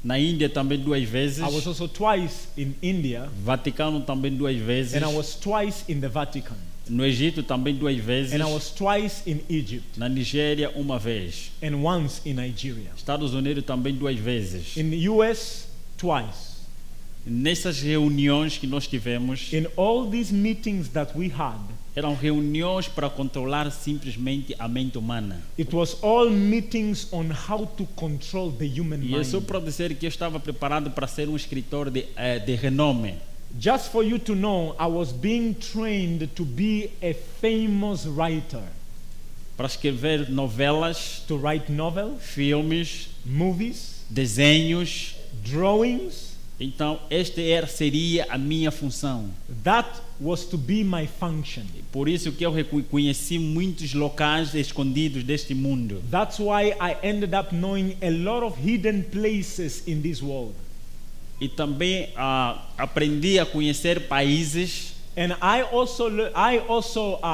Na Índia também 2 vezes. I was also twice in India. Vaticano também 2 vezes. And I was twice in the Vatican. No Egito também 2 vezes. And I was twice in Egypt. Na Nigéria 1 vez. And once in Nigeria. Estados Unidos também 2 vezes. In the US, twice. Nessas reuniões que nós tivemos, In all these meetings that we had, eram reuniões para controlar simplesmente a mente humana. it was all meetings on how to control the human E eu só mind. para dizer que eu estava preparado para ser um escritor de renome. Just for you to know, I was being trained to be a famous writer, Para escrever novelas, to write novels, filmes, movies, desenhos. drawings. Então, seria a minha função. That was to be my function. Por isso que eu reconheci muitos locais escondidos deste mundo. That's why I ended up knowing a lot of hidden places in this world. E também aprendi a conhecer países And I also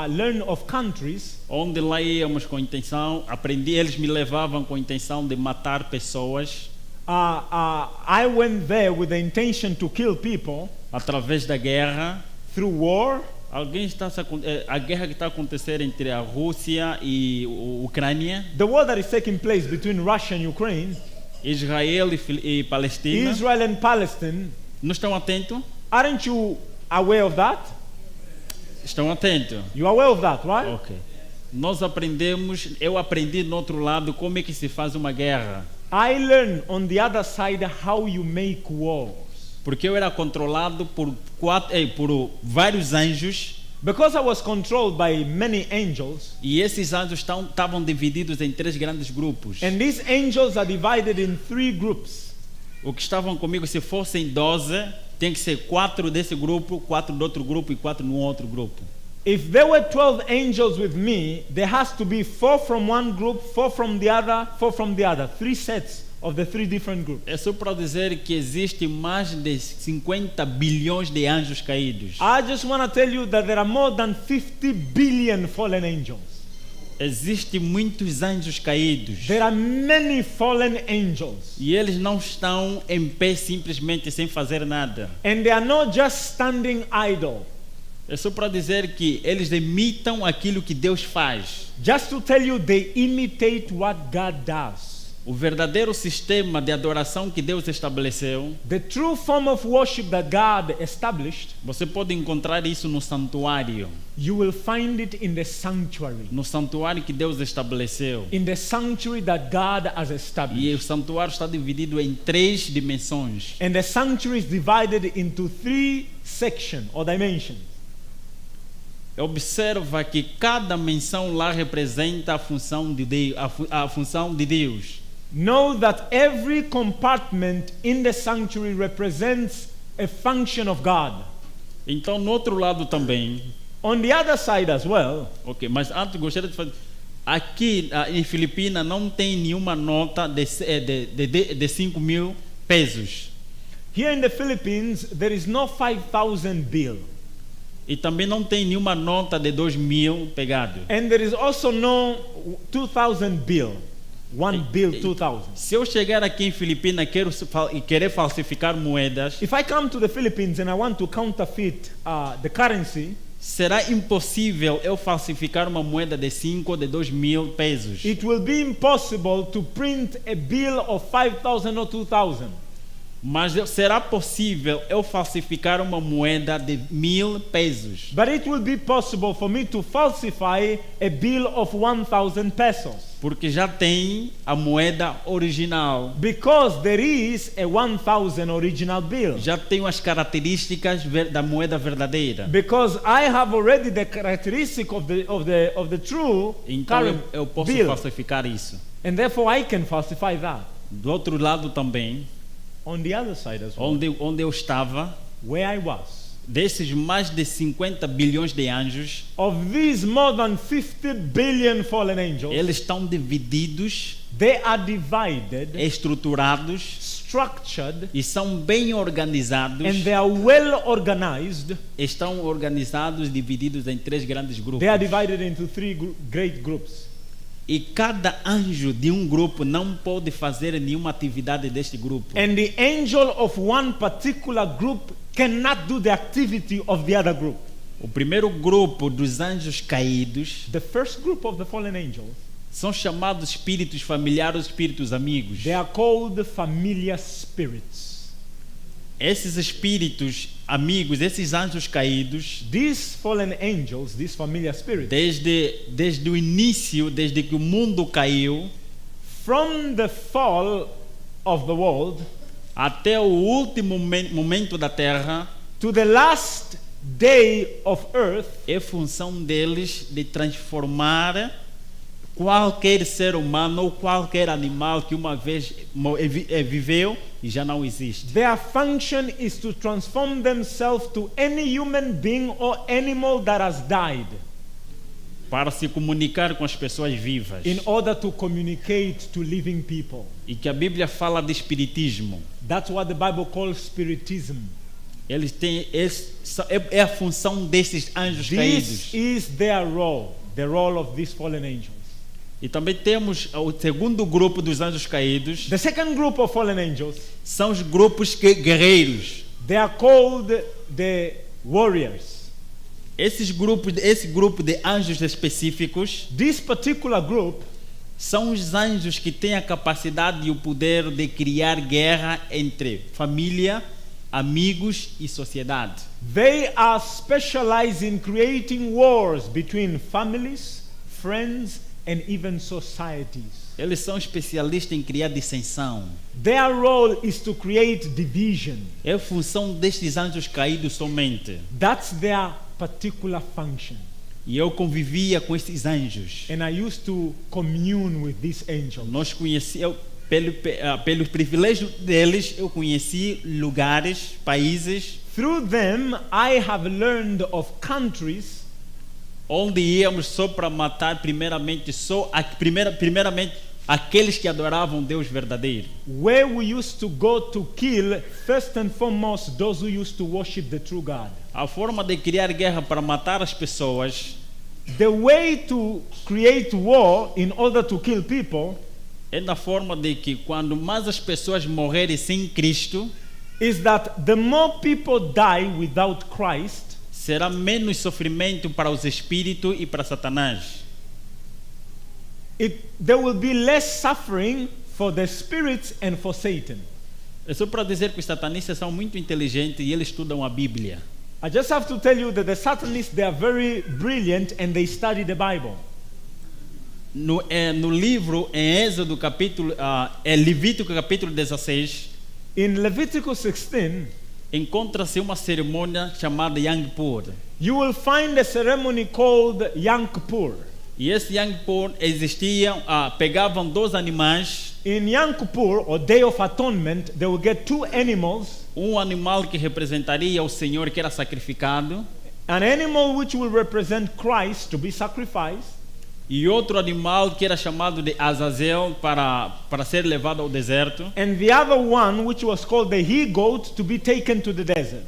learned of countries onde lá íamos com intenção, eles me levavam com a intenção de matar pessoas I went there with the intention to kill people através da guerra. through war. A guerra que está a acontecer entre a Rússia e a Ucrânia, The war that is taking place between Russia and Ukraine, Israel e Palestina. Israel and Palestine. Não estão atentos? Aren't you aware of that? Estão atentos? You are aware of that, right? Ok. Eu aprendi no outro lado como é que se faz uma guerra. I learned on the other side how you make wars. Porque eu era controlado por vários anjos. Because I was controlled by many angels, E esses anjos estavam divididos em 3 grandes grupos. and these angels are divided in 3 groups. O que estavam comigo, se fossem 12, tem que ser 4 desse grupo, 4 do outro grupo e 4 no outro grupo. If there were 12 angels with me, there has to be 4 from one group, 4 from the other, 4 from the other. 3 sets of the 3 different groups. É só para dizer que existe mais de 50 bilhões de anjos caídos. I just want to tell you that there are more than 50 billion fallen angels. Existem muitos anjos caídos. There are many fallen angels. E eles não estão em pé simplesmente sem fazer nada. And they are not just standing idle. É só para dizer que eles imitam aquilo que Deus faz. Just to tell you, they imitate what God does. O verdadeiro sistema de adoração que Deus estabeleceu, The true form of worship that God established, você pode encontrar isso no santuário. you will find it in the sanctuary. No santuário que Deus estabeleceu. In the sanctuary that God has E established. o santuário está dividido em 3 dimensões. And the sanctuary is divided into 3 sections or dimensions. Observa que cada menção lá representa a função de Deus. A função de Deus. Know that every compartment in the sanctuary represents a function of God. Então, no outro lado também, On the other side as well, ok, mas antes gostaria de fazer. Aqui em Filipinas não tem nenhuma nota de 5 mil pesos. here in the Philippines, there is no 5,000 bill. E também não tem nenhuma nota de 2.000 pegado. And there is also no 2,000 bill. One bill, 2,000. Se eu chegar aqui em Filipinas e querer falsificar moedas, If I come to the Philippines and I want to counterfeit the currency, será impossível eu falsificar uma moeda de 5 ou de 2.000 pesos. it will be impossible to print a bill of 5,000 or 2,000. Mas será possível eu falsificar uma moeda de 1.000 pesos. But it will be possible for me to falsify a bill of 1,000 pesos. Porque já tem a moeda original. Because there is a 1,000 original bill. Já tem as características da moeda verdadeira. Because I have already the characteristic of the true Então current eu posso bill. falsificar isso. And therefore I can falsify that. Do outro lado também, on the other side as well, onde eu estava, where I was. desses mais de 50 bilhões de anjos, Of these more than 50 billion fallen angels, eles estão divididos, they are divided, estruturados structured, e são bem organizados. and they are well organized. Estão organizados, divididos em 3 grandes grupos. They are divided into 3 great groups. E cada anjo de um grupo não pode fazer nenhuma atividade deste grupo. And the angel of one particular group cannot do the activity of the other group. O primeiro grupo dos anjos caídos The first group of the fallen angels, são chamados espíritos familiares, espíritos amigos. they are called familiar spirits. Esses espíritos amigos, esses anjos caídos, These fallen angels, these familiar spirits, desde o início, desde que o mundo caiu, from the fall of the world até o último momento da Terra, to the last day of earth, é função deles de transformar qualquer ser humano ou qualquer animal que uma vez viveu e já não existe. their function is to transform themselves to any human being or animal that has died Para se comunicar com as pessoas vivas. in order to communicate to living people. E que a Bíblia fala de espiritismo. That's what the Bible calls spiritism. Eles têm é a função desses anjos This caídos. is their role, the role of these fallen angels. E também temos o segundo grupo dos anjos caídos, The second group of fallen angels, são os grupos guerreiros. they are called the warriors. Esse grupo de anjos específicos This particular group são os anjos que têm a capacidade e o poder de criar guerra entre família, amigos e sociedade. they are specialized in creating wars between families, friends, and even societies. Eles são especialistas em criar dissensão. Their role is to create division. É função destes anjos caídos somente. That's their particular function. E eu convivia com esses anjos. And I used to commune with these angels. Nós conhecíamos, pelo privilégio deles, eu conheci lugares, países, Through them, I have learned of countries onde íamos só para matar primeiramente aqueles que adoravam Deus verdadeiro. where we used to go to kill, first and foremost, those who used to worship the true God. A forma de criar guerra para matar as pessoas The way to create war in order to kill people é da forma de que quando mais as pessoas morrerem sem Cristo, is that the more people die without Christ, será menos sofrimento para os espíritos e para Satanás. there will be less suffering for the spirits and for Satan. É só para dizer que os satanistas são muito inteligentes e eles estudam a Bíblia. I just have to tell you that the Satanists, they are very brilliant and they study the Bible. No livro, em Êxodo capítulo, Levítico capítulo 16, In Leviticus 16, encontra-se uma cerimônia chamada Yom Kippur. you will find a ceremony called Yom Kippur. E esse Yom Kippur existia, pegavam 2 animais, In Yom Kippur, or Day of Atonement, they will get 2 animals, animal que representaria o Senhor que era sacrificado, an animal which will represent Christ to be sacrificed, e outro animal que era chamado de Azazel para ser levado ao deserto. and the other one which was called the he-goat to be taken to the desert.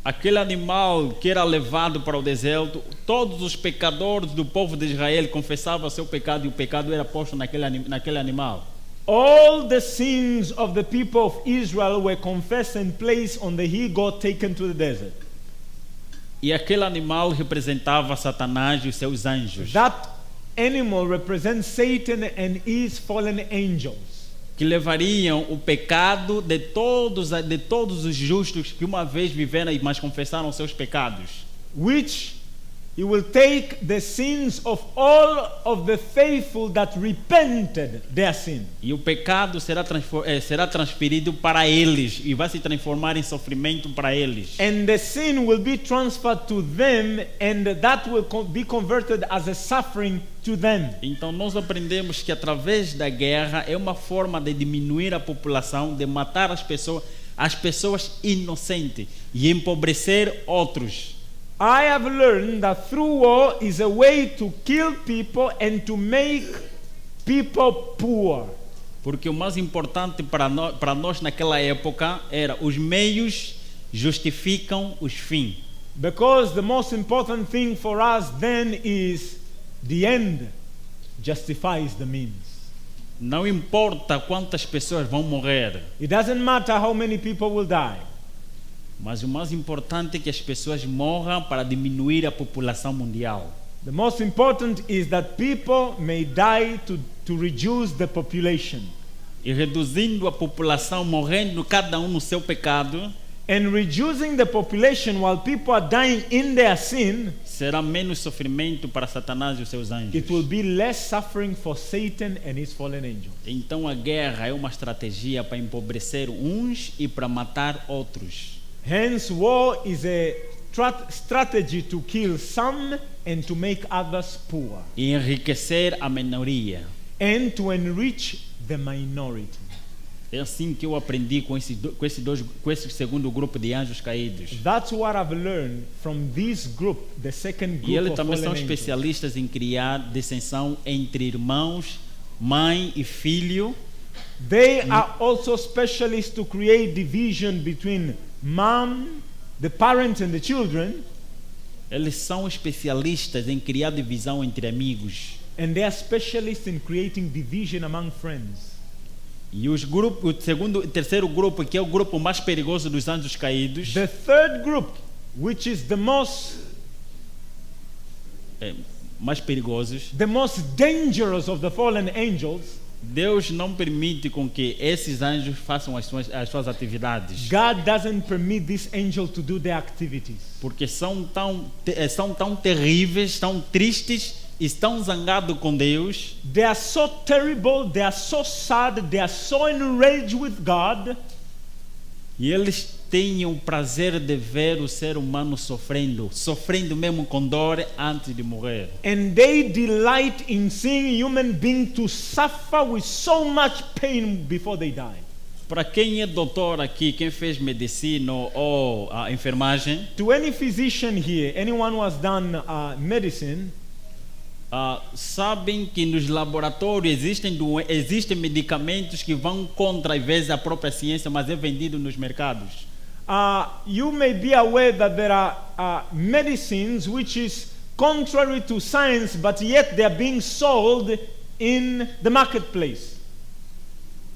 Aquele animal que era levado para o deserto, todos os pecadores do povo de Israel confessavam seu pecado e o pecado era posto naquele animal. All the sins of the people of Israel were confessed and placed on the he-goat taken to the desert. E aquele animal representava Satanás e os seus anjos, That animal represents Satan and his fallen angels, que levariam o pecado de todos os justos que uma vez viveram, mas confessaram seus pecados. which He will take the sins of all of the faithful that repented their sin. E o pecado será transferido para eles e vai se transformar em sofrimento para eles. And the sin will be transferred to them, and that will be converted as a suffering to them. Então nós aprendemos que através da guerra é uma forma de diminuir a população, de matar as pessoas inocentes e empobrecer outros. I have learned that through war is a way to kill people and to make people poor. Porque o mais importante para nós naquela época era os meios justificam os fins. Because the most important thing for us then is the end justifies the means. Não importa quantas pessoas vão morrer, It doesn't matter how many people will die. mas o mais importante é que as pessoas morram para diminuir a população mundial. The most important is that people may die to reduce the population. E reduzindo a população, morrendo cada um no seu pecado, And reducing the population while people are dying in their sin, será menos sofrimento para Satanás e os seus anjos. it will be less suffering for Satan and his fallen angels. Então a guerra é uma estratégia para empobrecer uns e para matar outros. Hence, war is a strategy to kill some and to make others poor, E enriquecer a minoria. and to enrich the minority. É assim que eu aprendi com esse segundo grupo de anjos caídos. That's what I've learned from this group, the second E group eles of também são fallen angels. especialistas em criar dissensão entre irmãos, mãe e filho. They are also specialists to create division between mom, the parents and the children, Eles são especialistas em criar divisão entre amigos. and they are specialists in creating division among friends. E o terceiro grupo, que é o grupo mais perigoso dos anjos caídos, The third group, which is the most mais perigosos, dangerous of the fallen angels, Deus não permite com que esses anjos façam as suas atividades, God doesn't permit this angel to do their activities. porque são tão terríveis, tão tristes, estão zangados com Deus, They are so terrible, they are so sad, they are so enraged with God, e eles têm o prazer de ver o ser humano sofrendo mesmo com dor antes de morrer. and they delight in seeing human beings to suffer with so much pain before they die. Para quem é doutor aqui, quem fez medicina ou a enfermagem, To any physician here, anyone who has done medicine, sabem que nos laboratórios existem medicamentos que vão contra, às vezes, a própria ciência, mas é vendido nos mercados. you may be aware that there are medicines which is contrary to science, but yet they are being sold in the marketplace.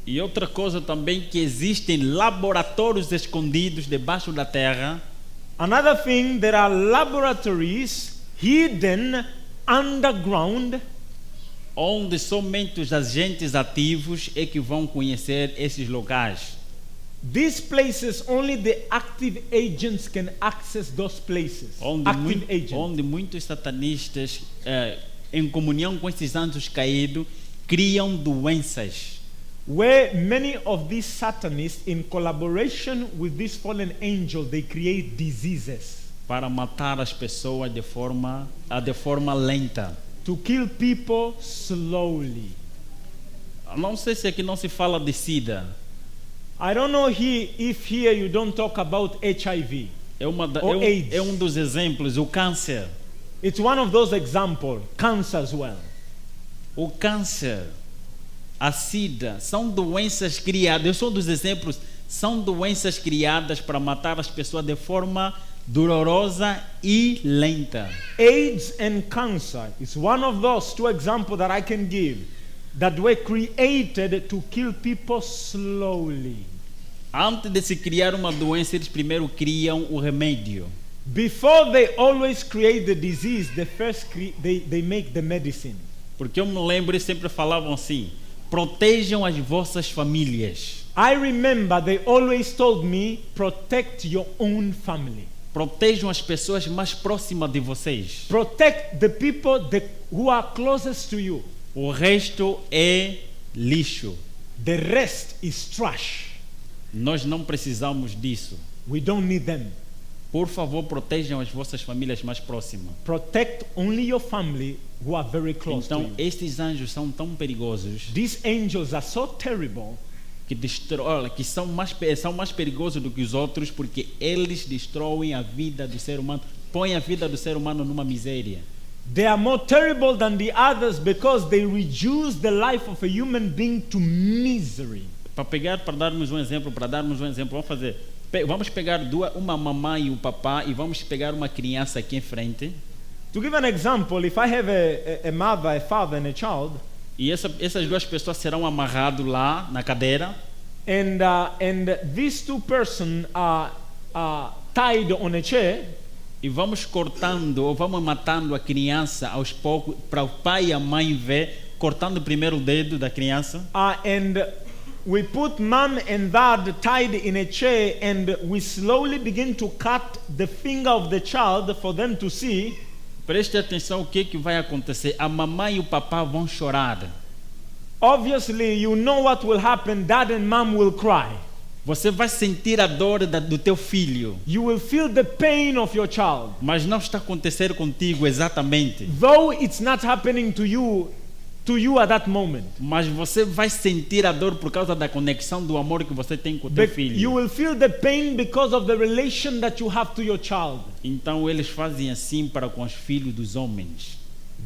E outra coisa também, que existem laboratórios escondidos debaixo da terra, Another thing, there are laboratories hidden underground, onde somente os agentes ativos é que vão conhecer esses locais. these places only the active agents can access those places. Onde muitos satanistas, em comunhão com esses anjos caídos, criam doenças. Where many of these satanists, in collaboration with this fallen angel, they create diseases Para matar as pessoas de forma lenta. to kill people slowly. Não sei se aqui não se fala de SIDA. I don't know if here you don't talk about HIV. AIDS. É um dos exemplos, o câncer. It's one of those examples, cancer as well. O câncer, a SIDA, são doenças criadas, eu sou dos exemplos, são doenças criadas para matar as pessoas de forma dolorosa e lenta. AIDS and cancer is one of those two examples that I can give that were created to kill people slowly. Antes de se criar uma doença, eles primeiro criam o remédio. Before they always create the disease, they make the medicine. Porque eu me lembro, eles sempre falavam assim: protejam as vossas famílias. I remember they always told me, protect your own family. Protejam as pessoas mais próximas de vocês. Protect the people who are closest to you. O resto é lixo. The rest is trash. Nós não precisamos disso. We don't need them. Por favor, protejam as vossas famílias mais próximas. Protect only your family who are very close to Então, you. estes anjos são tão perigosos These angels are so terrible que são mais perigosos do que os outros, porque eles destroem a vida do ser humano, põem a vida do ser humano numa miséria. They are more terrible than the others because they reduce the life of a human being to misery. Para darmos um exemplo, vamos pegar uma mamãe e um papá e vamos pegar uma criança aqui em frente. To give an example, if I have a mother, a father and a child, E essas duas pessoas serão amarradas lá na cadeira. and these two persons are tied on a chair, E vamos cortando ou vamos matando a criança aos poucos para o pai e a mãe ver, cortando primeiro o dedo da criança. and we put mom and dad tied in a chair, and we slowly begin to cut the finger of the child for them to see. Preste atenção o que vai acontecer. A mamãe e o papá vão chorar. Obviously, you know what will happen. Dad and mom will cry. Você vai sentir a dor do teu filho, You will feel the pain of your child. mas não está acontecendo contigo exatamente. Though it's not happening to you at that moment. Mas você vai sentir a dor por causa da conexão do amor que você tem com o teu But filho. you will feel the pain because of the relation that you have to your child. Então eles fazem assim para com os filhos dos homens,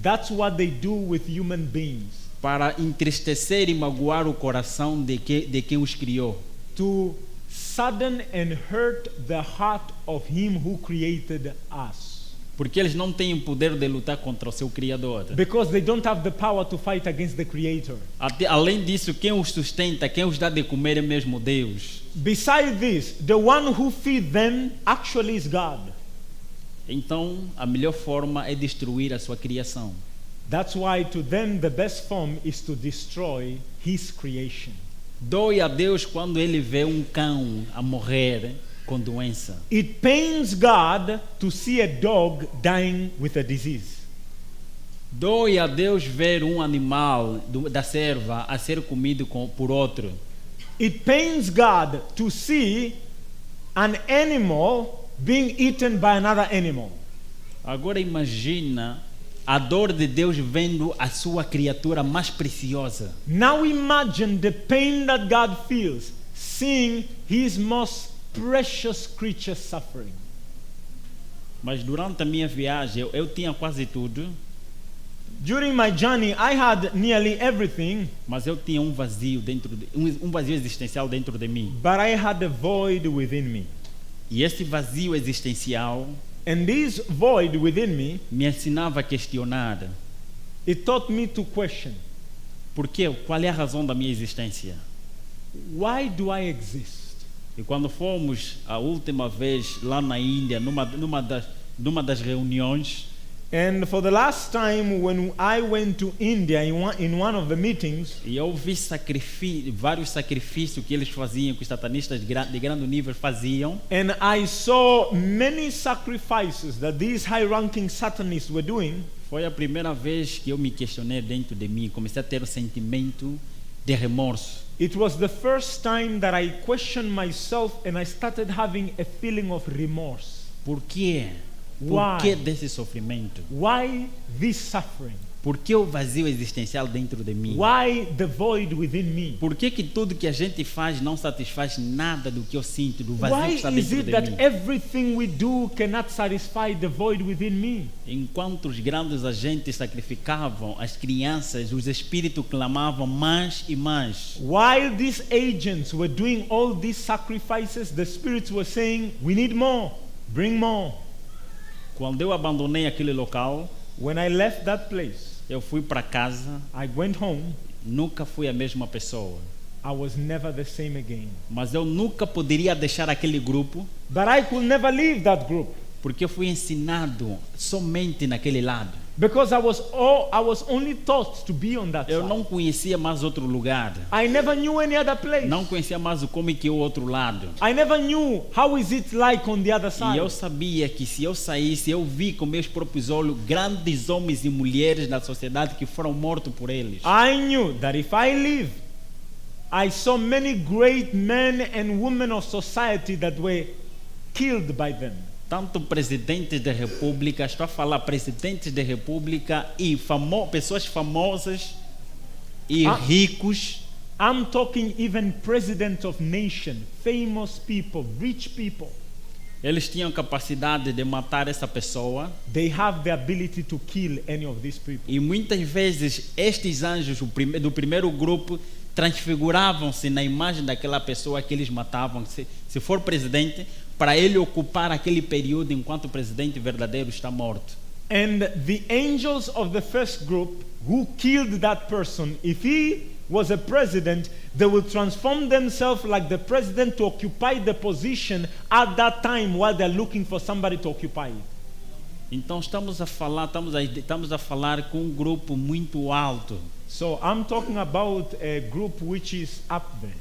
That's what they do with human beings. para entristecer e magoar o coração de quem os criou, To sadden and hurt the heart of him who created us. porque eles não têm o poder de lutar contra o seu Criador. Because they don't have the power to fight against the Creator. Além disso, quem os sustenta, quem os dá de comer é mesmo Deus. Besides this, the one who feeds them actually is God. Então, a melhor forma é destruir a sua criação. That's why to them the best form is to destroy his creation. Dói a Deus quando ele vê um cão a morrer com doença. It pains God to see a dog dying with a disease. Dói a Deus ver um animal da serva a ser comido por outro. It pains God to see an animal being eaten by another animal. Agora imagina a dor de Deus vendo a sua criatura mais preciosa. Now imagine the pain that God feels seeing his most precious creature suffering. Mas durante a minha viagem eu tinha quase tudo, During my journey, I had nearly everything, mas eu tinha um vazio um vazio existencial dentro de mim. but I had a void within me. E esse vazio existencial And this void within me, me ensinava a questionar: it taught me to question, por quê? Qual é a razão da minha existência? why do I exist? E quando fomos a última vez lá na Índia, numa das reuniões, And for the last time when I went to India in one of the meetings, e eu vi vários sacrifícios que eles faziam, que os satanistas de grande nível faziam, and I saw many sacrifices that these high-ranking Satanists were doing, foi a primeira vez que eu me questionei dentro de mim, comecei a ter um sentimento de remorso. it was the first time that I questioned myself and I started having a feeling of remorse. Por quê? Por Why? que desse sofrimento? Why this suffering? Por que o vazio existencial dentro de mim? Why the void within me? Por que tudo que a gente faz não satisfaz nada do que eu sinto, do vazio Why que está is dentro it de that mim? everything we do cannot satisfy the void within me? Enquanto os grandes agentes sacrificavam, as crianças, os espíritos clamavam mais e mais. While these agents were doing all these sacrifices, the spirits were saying, we need more, bring more. Quando eu abandonei aquele local, When I left that place, eu fui para casa, I went home, nunca fui a mesma pessoa. I was never the same again. Mas eu nunca poderia deixar aquele grupo, But I could never leave that group porque eu fui ensinado somente naquele lado. Because I was only taught to be on that Eu side. não conhecia mais outro lugar. I never knew any other place. Não conhecia mais como é que é o outro lado. I never knew how is it like on the other E side. eu sabia que se eu saísse, eu vi com meus próprios olhos grandes homens e mulheres na sociedade que foram mortos por eles. I knew that if I live, I saw many great men and women of society that were killed by them. Tanto presidentes da república, estou a falar presidentes da república e pessoas famosas e ricos. I'm talking even presidents of nation, famous people, rich people. Eles tinham capacidade de matar essa pessoa. They have the ability to kill any of these people. E muitas vezes estes anjos do primeiro grupo transfiguravam-se na imagem daquela pessoa que eles matavam, se for presidente, para ele ocupar aquele período enquanto o presidente verdadeiro está morto. And the angels of the first group who killed that person, if he was a president, they will transform themselves like the president to occupy the position at that time while they're looking for somebody to occupy it. Então estamos a falar com um grupo muito alto So I'm talking about a group which is up there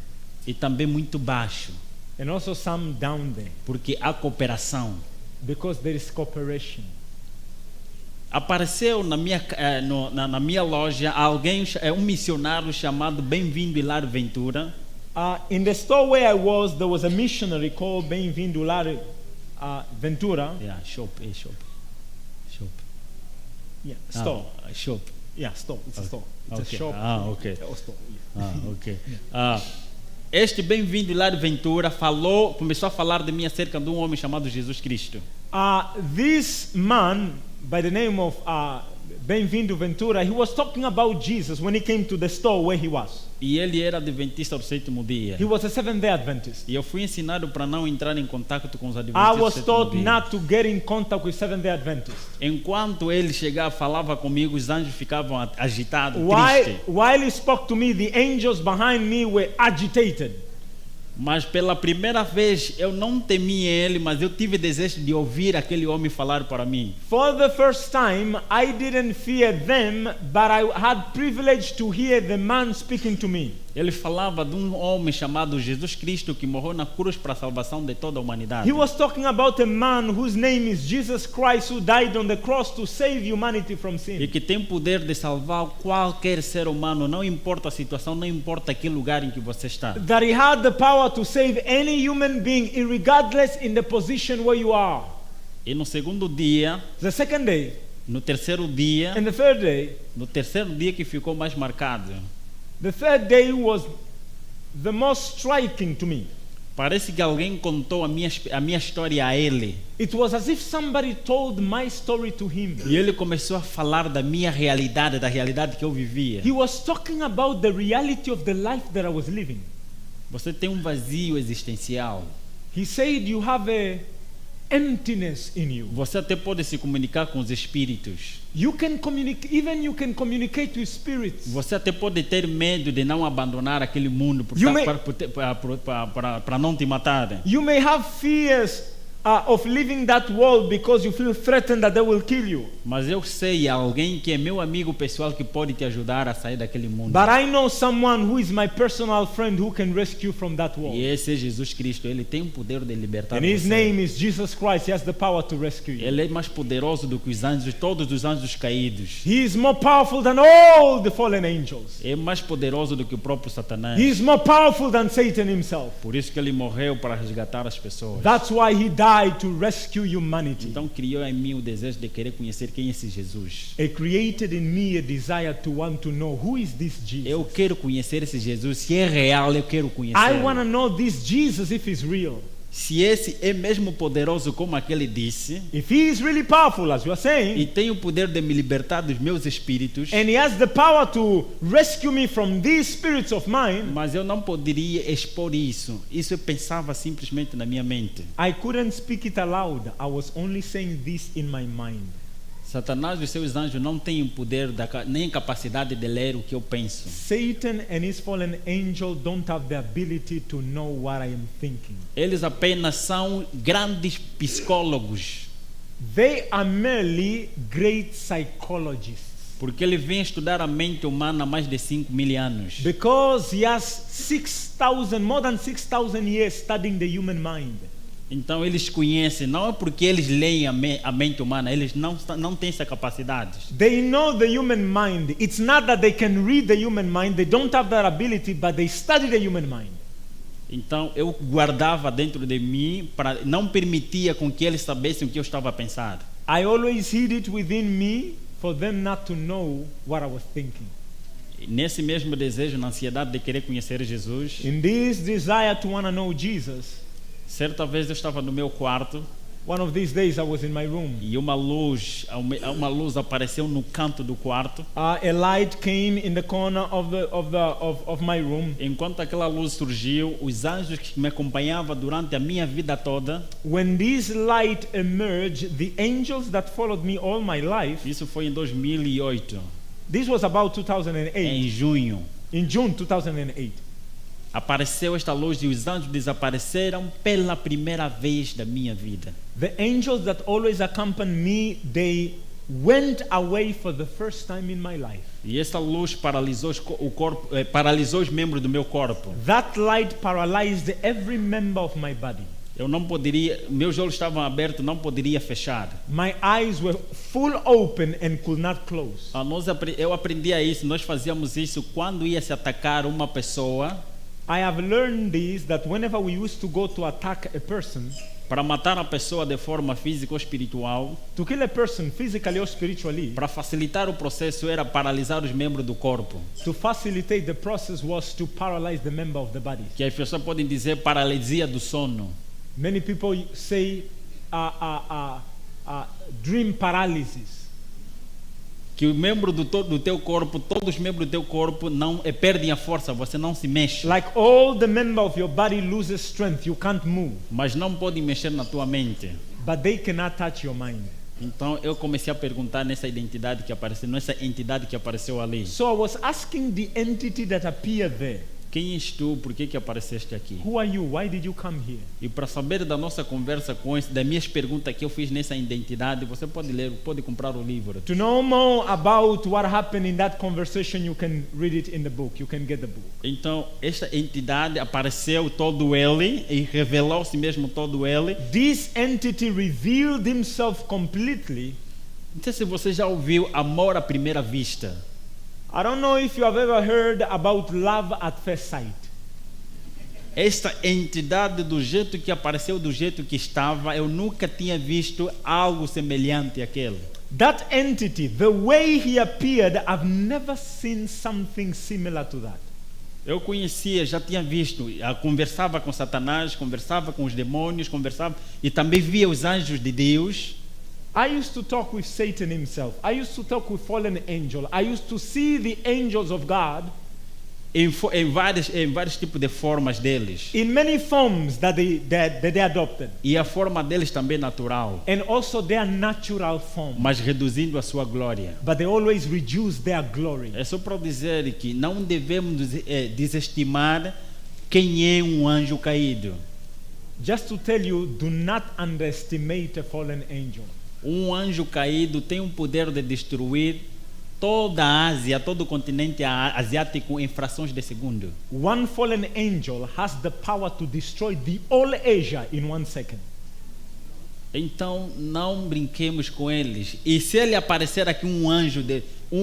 e também muito baixo, and also some down there porque há cooperação. because there is cooperation. Apareceu na minha loja um missionário chamado Bem-vindo Hilário Ventura. In the store where I was, there was a missionary called Bem-vindo Hilário Ventura. Yeah, shop. Yeah, store. Shop. Yeah, store. It's a store. It's Okay. a shop. Okay. Or store. Yeah. Ok. Este Bem-vindo Hilário Ventura começou a falar de mim acerca de um homem chamado Jesus Cristo. This man, by the name of Bem-vindo Ventura, he was talking about Jesus when he came to the store where he was. E ele era adventista do sétimo dia. He was a Seventh-day Adventist. E eu fui ensinado para não entrar em contato com os I adventistas was do sétimo taught dia. not to get in contact with Seventh-day Adventists. Enquanto ele chegava, falava comigo, os anjos ficavam agitados, tristes. While he spoke to me, the angels behind me were agitated. Mas pela primeira vez eu não temi ele, mas eu tive desejo de ouvir aquele homem falar para mim. For the first time, I didn't fear them, but I had privilege to hear the man speaking to me. Ele falava de um homem chamado Jesus Cristo que morreu na cruz para a salvação de toda a humanidade. He was talking about a man whose name is Jesus Christ, who died on the cross to save humanity from E sin. que tem poder de salvar qualquer ser humano, não importa a situação, não importa que lugar em que você está. That he had the power to save any human being, regardless in the position where you are. E no segundo dia, The second day, no terceiro dia, and the third day, no terceiro dia que ficou mais marcado, the third day was the most striking to me. parece que alguém contou a minha história a ele. It was as if somebody told my story to him. E ele começou a falar da minha realidade, da realidade que eu vivia. He was talking about the reality of the life that I was living. Você tem um vazio existencial. He said you have a emptiness in you. Você até pode se comunicar com os espíritos. You can communicate, even you can communicate with spirits. Você até pode ter medo de não abandonar aquele mundo para não te matarem. You may have fears of leaving that world because you feel threatened that they will kill you. Mas eu sei alguém que é meu amigo pessoal que pode te ajudar a sair daquele mundo. But I know someone who is my personal friend who can rescue from that world. E esse é Jesus Cristo. Ele tem o poder de libertar And his você. name is Jesus Christ. He has the power to rescue you. Ele é mais poderoso do que os anjos, todos os anjos caídos. He is more powerful than all the fallen angels. É mais poderoso do que o próprio Satanás. He is more powerful than Satan himself. Por isso que ele morreu para resgatar as pessoas. That's why he died, to rescue humanity. Então criou em mim o desejo de querer conhecer quem é esse Jesus. It created in me a desire to want to know who is this Jesus. Eu quero conhecer esse Jesus. Se é real, eu quero conhecer. I want to know this Jesus if he's real. Se esse é mesmo poderoso como aquele disse, If he is really powerful, as you are e saying, tem o poder de me libertar dos meus espíritos, and he has the power to rescue me from these spirits of mine, mas eu não poderia expor isso. Isso eu pensava simplesmente na minha mente. I couldn't speak it aloud. I was only saying this in my mind. Satanás e os seus anjos não têm o poder nem capacidade de ler o que eu penso. Satan and his fallen angel don't have the ability to know what I am thinking. Eles apenas são grandes psicólogos. They are merely great psychologists. Porque ele vem estudar a mente humana há mais de 5.000 anos. Because he has more than 6,000 years studying the human mind. Então eles conhecem, não é porque eles leem a mente humana, eles não têm essa capacidade. They know the human mind. It's not that they can read the human mind, they don't have that ability, but they study the human mind. Então eu guardava dentro de mim, para não permitia com que eles sabessem o que eu estava a pensar. I always hid it within me for them not to know what I was thinking. Nesse mesmo desejo, na ansiedade de querer conhecer Jesus, In this desire to want to know Jesus, certa vez eu estava no meu quarto one of these days I was in my room. e uma luz apareceu no canto do quarto. A light came in the corner of my room. Enquanto aquela luz surgiu, os anjos que me acompanhavam durante a minha vida toda, When this light emerged, the angels that followed me all my life, isso foi em 2008, this was about 2008, em junho, in June 2008. apareceu esta luz e os anjos desapareceram pela primeira vez da minha vida. The angels that always accompany me, they went away for the first time in my life. E essa luz paralisou o corpo, paralisou os membros do meu corpo. That light paralyzed every member of my body. Eu não poderia, meus olhos estavam abertos, não poderia fechar. My eyes were full open and could not close. Eu aprendi isso, nós fazíamos isso quando ia se atacar uma pessoa. I have learned this, that whenever we used to go to attack a person, Para matar a pessoa de forma física ou espiritual, to kill a person physically or spiritually, para facilitar o processo era paralisar os membros do corpo. to facilitate the process was to paralyze the member of the body. Que as pessoas podem dizer paralisia do sono. Many people say dream paralysis. Que o membro do teu corpo, todos os membros do teu corpo não perdem a força, você não se mexe. Like all the member of your body loses strength, you can't move, Mas não podem mexer na tua mente. but they cannot touch your mind. Então eu comecei a perguntar nessa entidade que apareceu ali. So I was asking the entity that appeared there, Quem és tu? Por que apareceste aqui? who are you? Why did you come here? E para saber da nossa conversa com isso, das minhas perguntas que eu fiz nessa identidade, você pode ler, pode comprar o livro. To know more about what happened in that conversation, you can read it in the book. You can get the book. Então, esta entidade apareceu todo ele e revelou-se mesmo todo ele. This entity revealed himself completely. Não sei se você já ouviu Amor à Primeira Vista. I don't know if you have ever heard about love at first sight. Esta entidade, do jeito que apareceu, do jeito que estava, eu nunca tinha visto algo semelhante àquele. That entity, the way he appeared, I've never seen something similar to that. Eu conhecia, já tinha visto, conversava com Satanás, conversava com os demônios, conversava e também via os anjos de Deus. I used to talk with Satan himself. I used to talk with fallen angel. I used to see the angels of God Em vários tipos de formas deles. in many forms that they adopted, E a forma deles também natural, and also their natural form. mas reduzindo a sua glória. But they always reduce their glory. É só para dizer que não devemos desestimar quem é um anjo caído. Just to tell you, do not underestimate a fallen angel. Um anjo caído tem o poder de destruir toda a Ásia, todo o continente asiático em frações de segundo. One fallen angel has the power to destroy the whole Asia in 1 second. Então não brinquemos com eles. E se ele aparecer aqui, um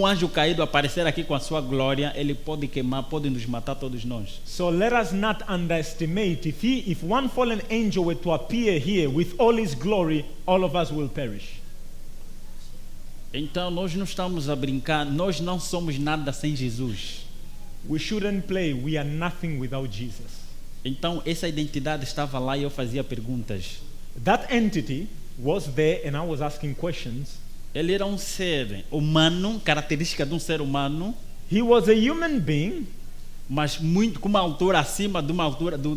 anjo caído aparecer aqui com a sua glória, ele pode queimar, pode nos matar todos nós. So let us not underestimate. If one fallen angel were to appear here with all his glory, all of us will perish. Então nós não estamos a brincar, nós não somos nada sem Jesus. We shouldn't play. We are nothing without Jesus. Então essa identidade estava lá e eu fazia perguntas. That entity was there and I was asking questions. Ele era um ser humano, característica de um ser humano, He was a human being mas muito com uma altura acima de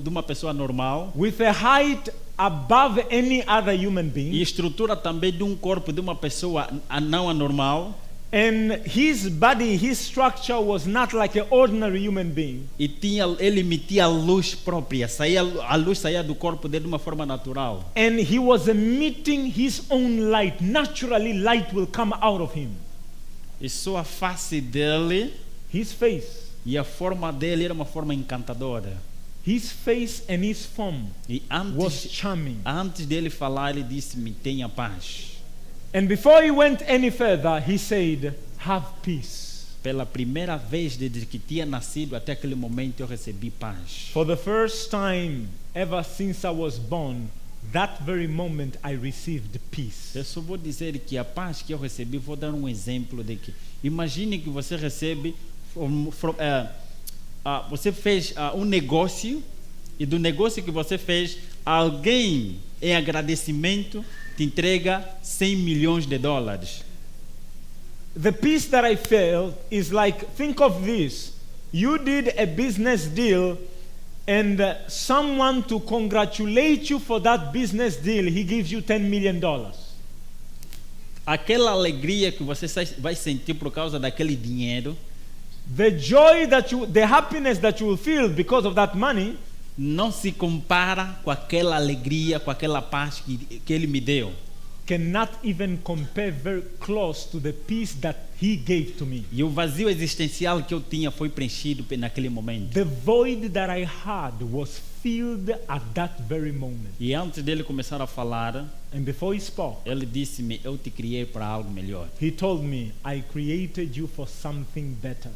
uma pessoa normal, with a height above any other human e being, estrutura também de um corpo de uma pessoa não anormal, And his body, his structure was not like an ordinary human being. E ele emitia a luz própria, a luz saía do corpo dele de uma forma natural. And he was emitting his own light. Naturally, light will come out of him. E só a face dele His face. e a forma dele era uma forma encantadora. His face and his form E was charming. antes dele falar, ele disse-me: tenha paz. And before he went any further, he said, have peace. Pela primeira vez desde que tinha nascido até aquele momento eu recebi paz. For the first time ever since I was born, that very moment I received peace. Eu só vou dizer que a paz que eu recebi, vou dar um exemplo de que imagine que você recebe você fez um negócio e do negócio que você fez, alguém em agradecimento te entrega 100 milhões de dólares. The peace that I felt is like, think of this. You did a business deal and someone to congratulate you for that business deal, he gives you $10 million. Aquela alegria que você vai sentir por causa daquele dinheiro, The joy the happiness that you will feel because of that money não se compara com aquela alegria, com aquela paz que ele me deu. cannot even compare very close to the peace that he gave to me. E o vazio existencial que eu tinha foi preenchido naquele momento. The void that I had was filled at that very moment. E antes dele começar a falar, And before he spoke, ele disse-me: eu te criei para algo melhor. he told me, I created you for something better.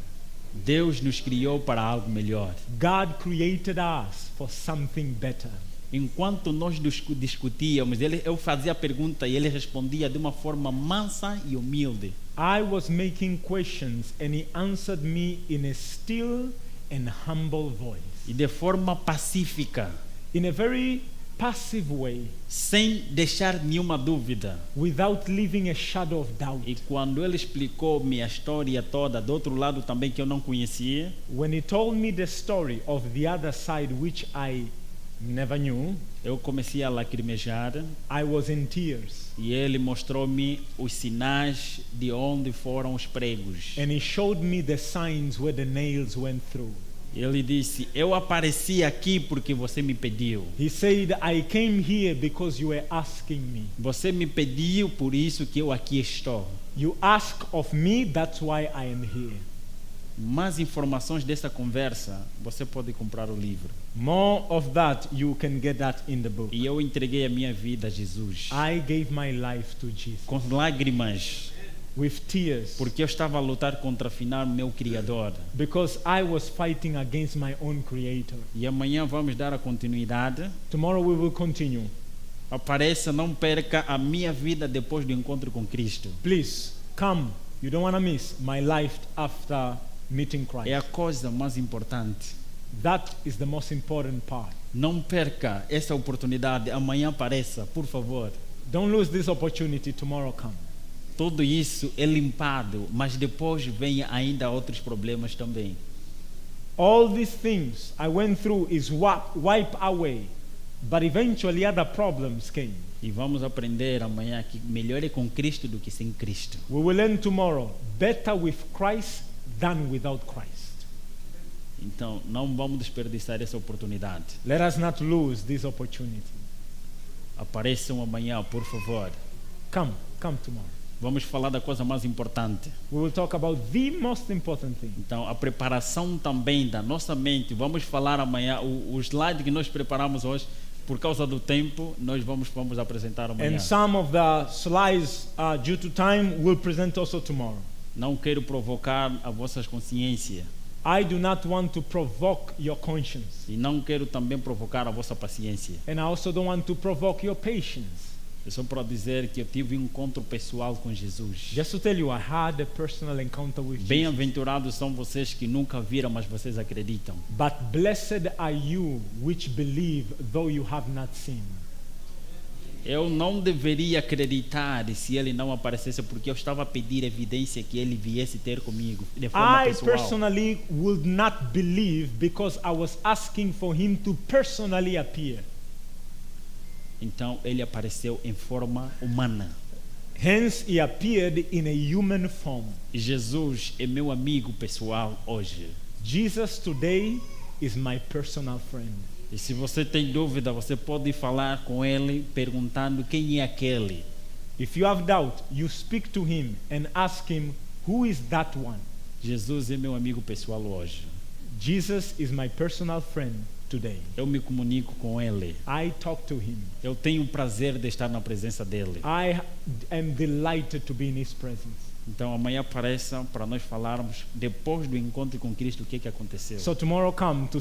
Deus nos criou para algo melhor. God created us for something better. Enquanto nós discutíamos, eu fazia a pergunta e ele respondia de uma forma mansa e humilde. I was making questions and he answered me in a still and humble voice. E de forma pacífica, In a very passive way, sem deixar nenhuma dúvida. without leaving a shadow of doubt. E quando ele explicou-me a história toda, do outro lado também que eu não conhecia, When he told me the story of the other side which I never knew, eu comecei a lacrimejar I was in tears. e ele mostrou-me os sinais de onde foram os pregos. And he showed me the signs where the nails went through. Ele disse: eu apareci aqui porque você me pediu. He said, I came here because you were asking me. Você me pediu, por isso que eu aqui estou. You ask of me, that's why I am here. Mais informações dessa conversa, você pode comprar o livro. More of that, you can get that in the book. E eu entreguei a minha vida a Jesus. I gave my life to Jesus. Com lágrimas, With tears. porque eu estava a lutar contra afinal meu Criador. Because I was fighting against my own creator. E amanhã vamos dar a continuidade. Tomorrow we will continue. Apareça, não perca a minha vida depois do encontro com Cristo. Please, come. You don't want to miss my life after meeting Christ. É a coisa mais importante. That is the most important part. Não perca essa oportunidade. Amanhã apareça, por favor. Don't lose this opportunity. Tomorrow come. Tudo isso é limpado, mas depois vem ainda outros problemas também. All these things I went through is wipe away. But eventually other problems came. E vamos aprender amanhã que melhor é com Cristo do que sem Cristo. We will learn tomorrow. Better with Christ than without Christ. Então, não vamos desperdiçar essa oportunidade. Let us not lose this opportunity. Apareçam amanhã, por favor. Come tomorrow. Vamos falar da coisa mais importante. We will talk about the most important thing. Então, a preparação também da nossa mente. Vamos falar amanhã. O slide que nós preparamos hoje, por causa do tempo, nós vamos apresentar amanhã. And some of the slides, due to time, we'll present also tomorrow. Não quero provocar a vossa consciência. I do not want to provoke your conscience. E não quero também provocar a vossa paciência. And I also don't want to provoke your patience. É só para dizer que eu tive um encontro pessoal com Jesus. Just to tell you, I had a personal encounter with Jesus. Bem-aventurados são vocês que nunca viram, mas vocês acreditam. But blessed are you which believe, though you have not seen. Eu não deveria acreditar se ele não aparecesse, porque eu estava a pedir evidência que ele viesse ter comigo de forma I pessoal. personally would not believe because I was asking for him to personally appear. Então ele apareceu em forma humana. Hence, he appeared in a human form. E Jesus é meu amigo pessoal hoje. Jesus today is my personal friend. E se você tem dúvida, você pode falar com ele perguntando quem é aquele. If you have doubt, you speak to him and ask him, who is that one? Jesus é meu amigo pessoal hoje. Jesus is my personal friend today. Eu me comunico com ele. I talk to him. Eu tenho o prazer de estar na presença dele. I am delighted to be in his presence. Então amanhã apareça para nós falarmos depois do encontro com Cristo o que aconteceu. So tomorrow come to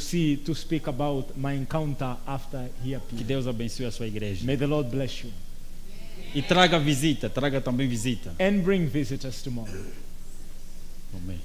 speak about my encounter after he Que appeared. Deus abençoe a sua igreja. May the Lord bless you. E traga visita, traga também visita. And bring visitors tomorrow. Amém.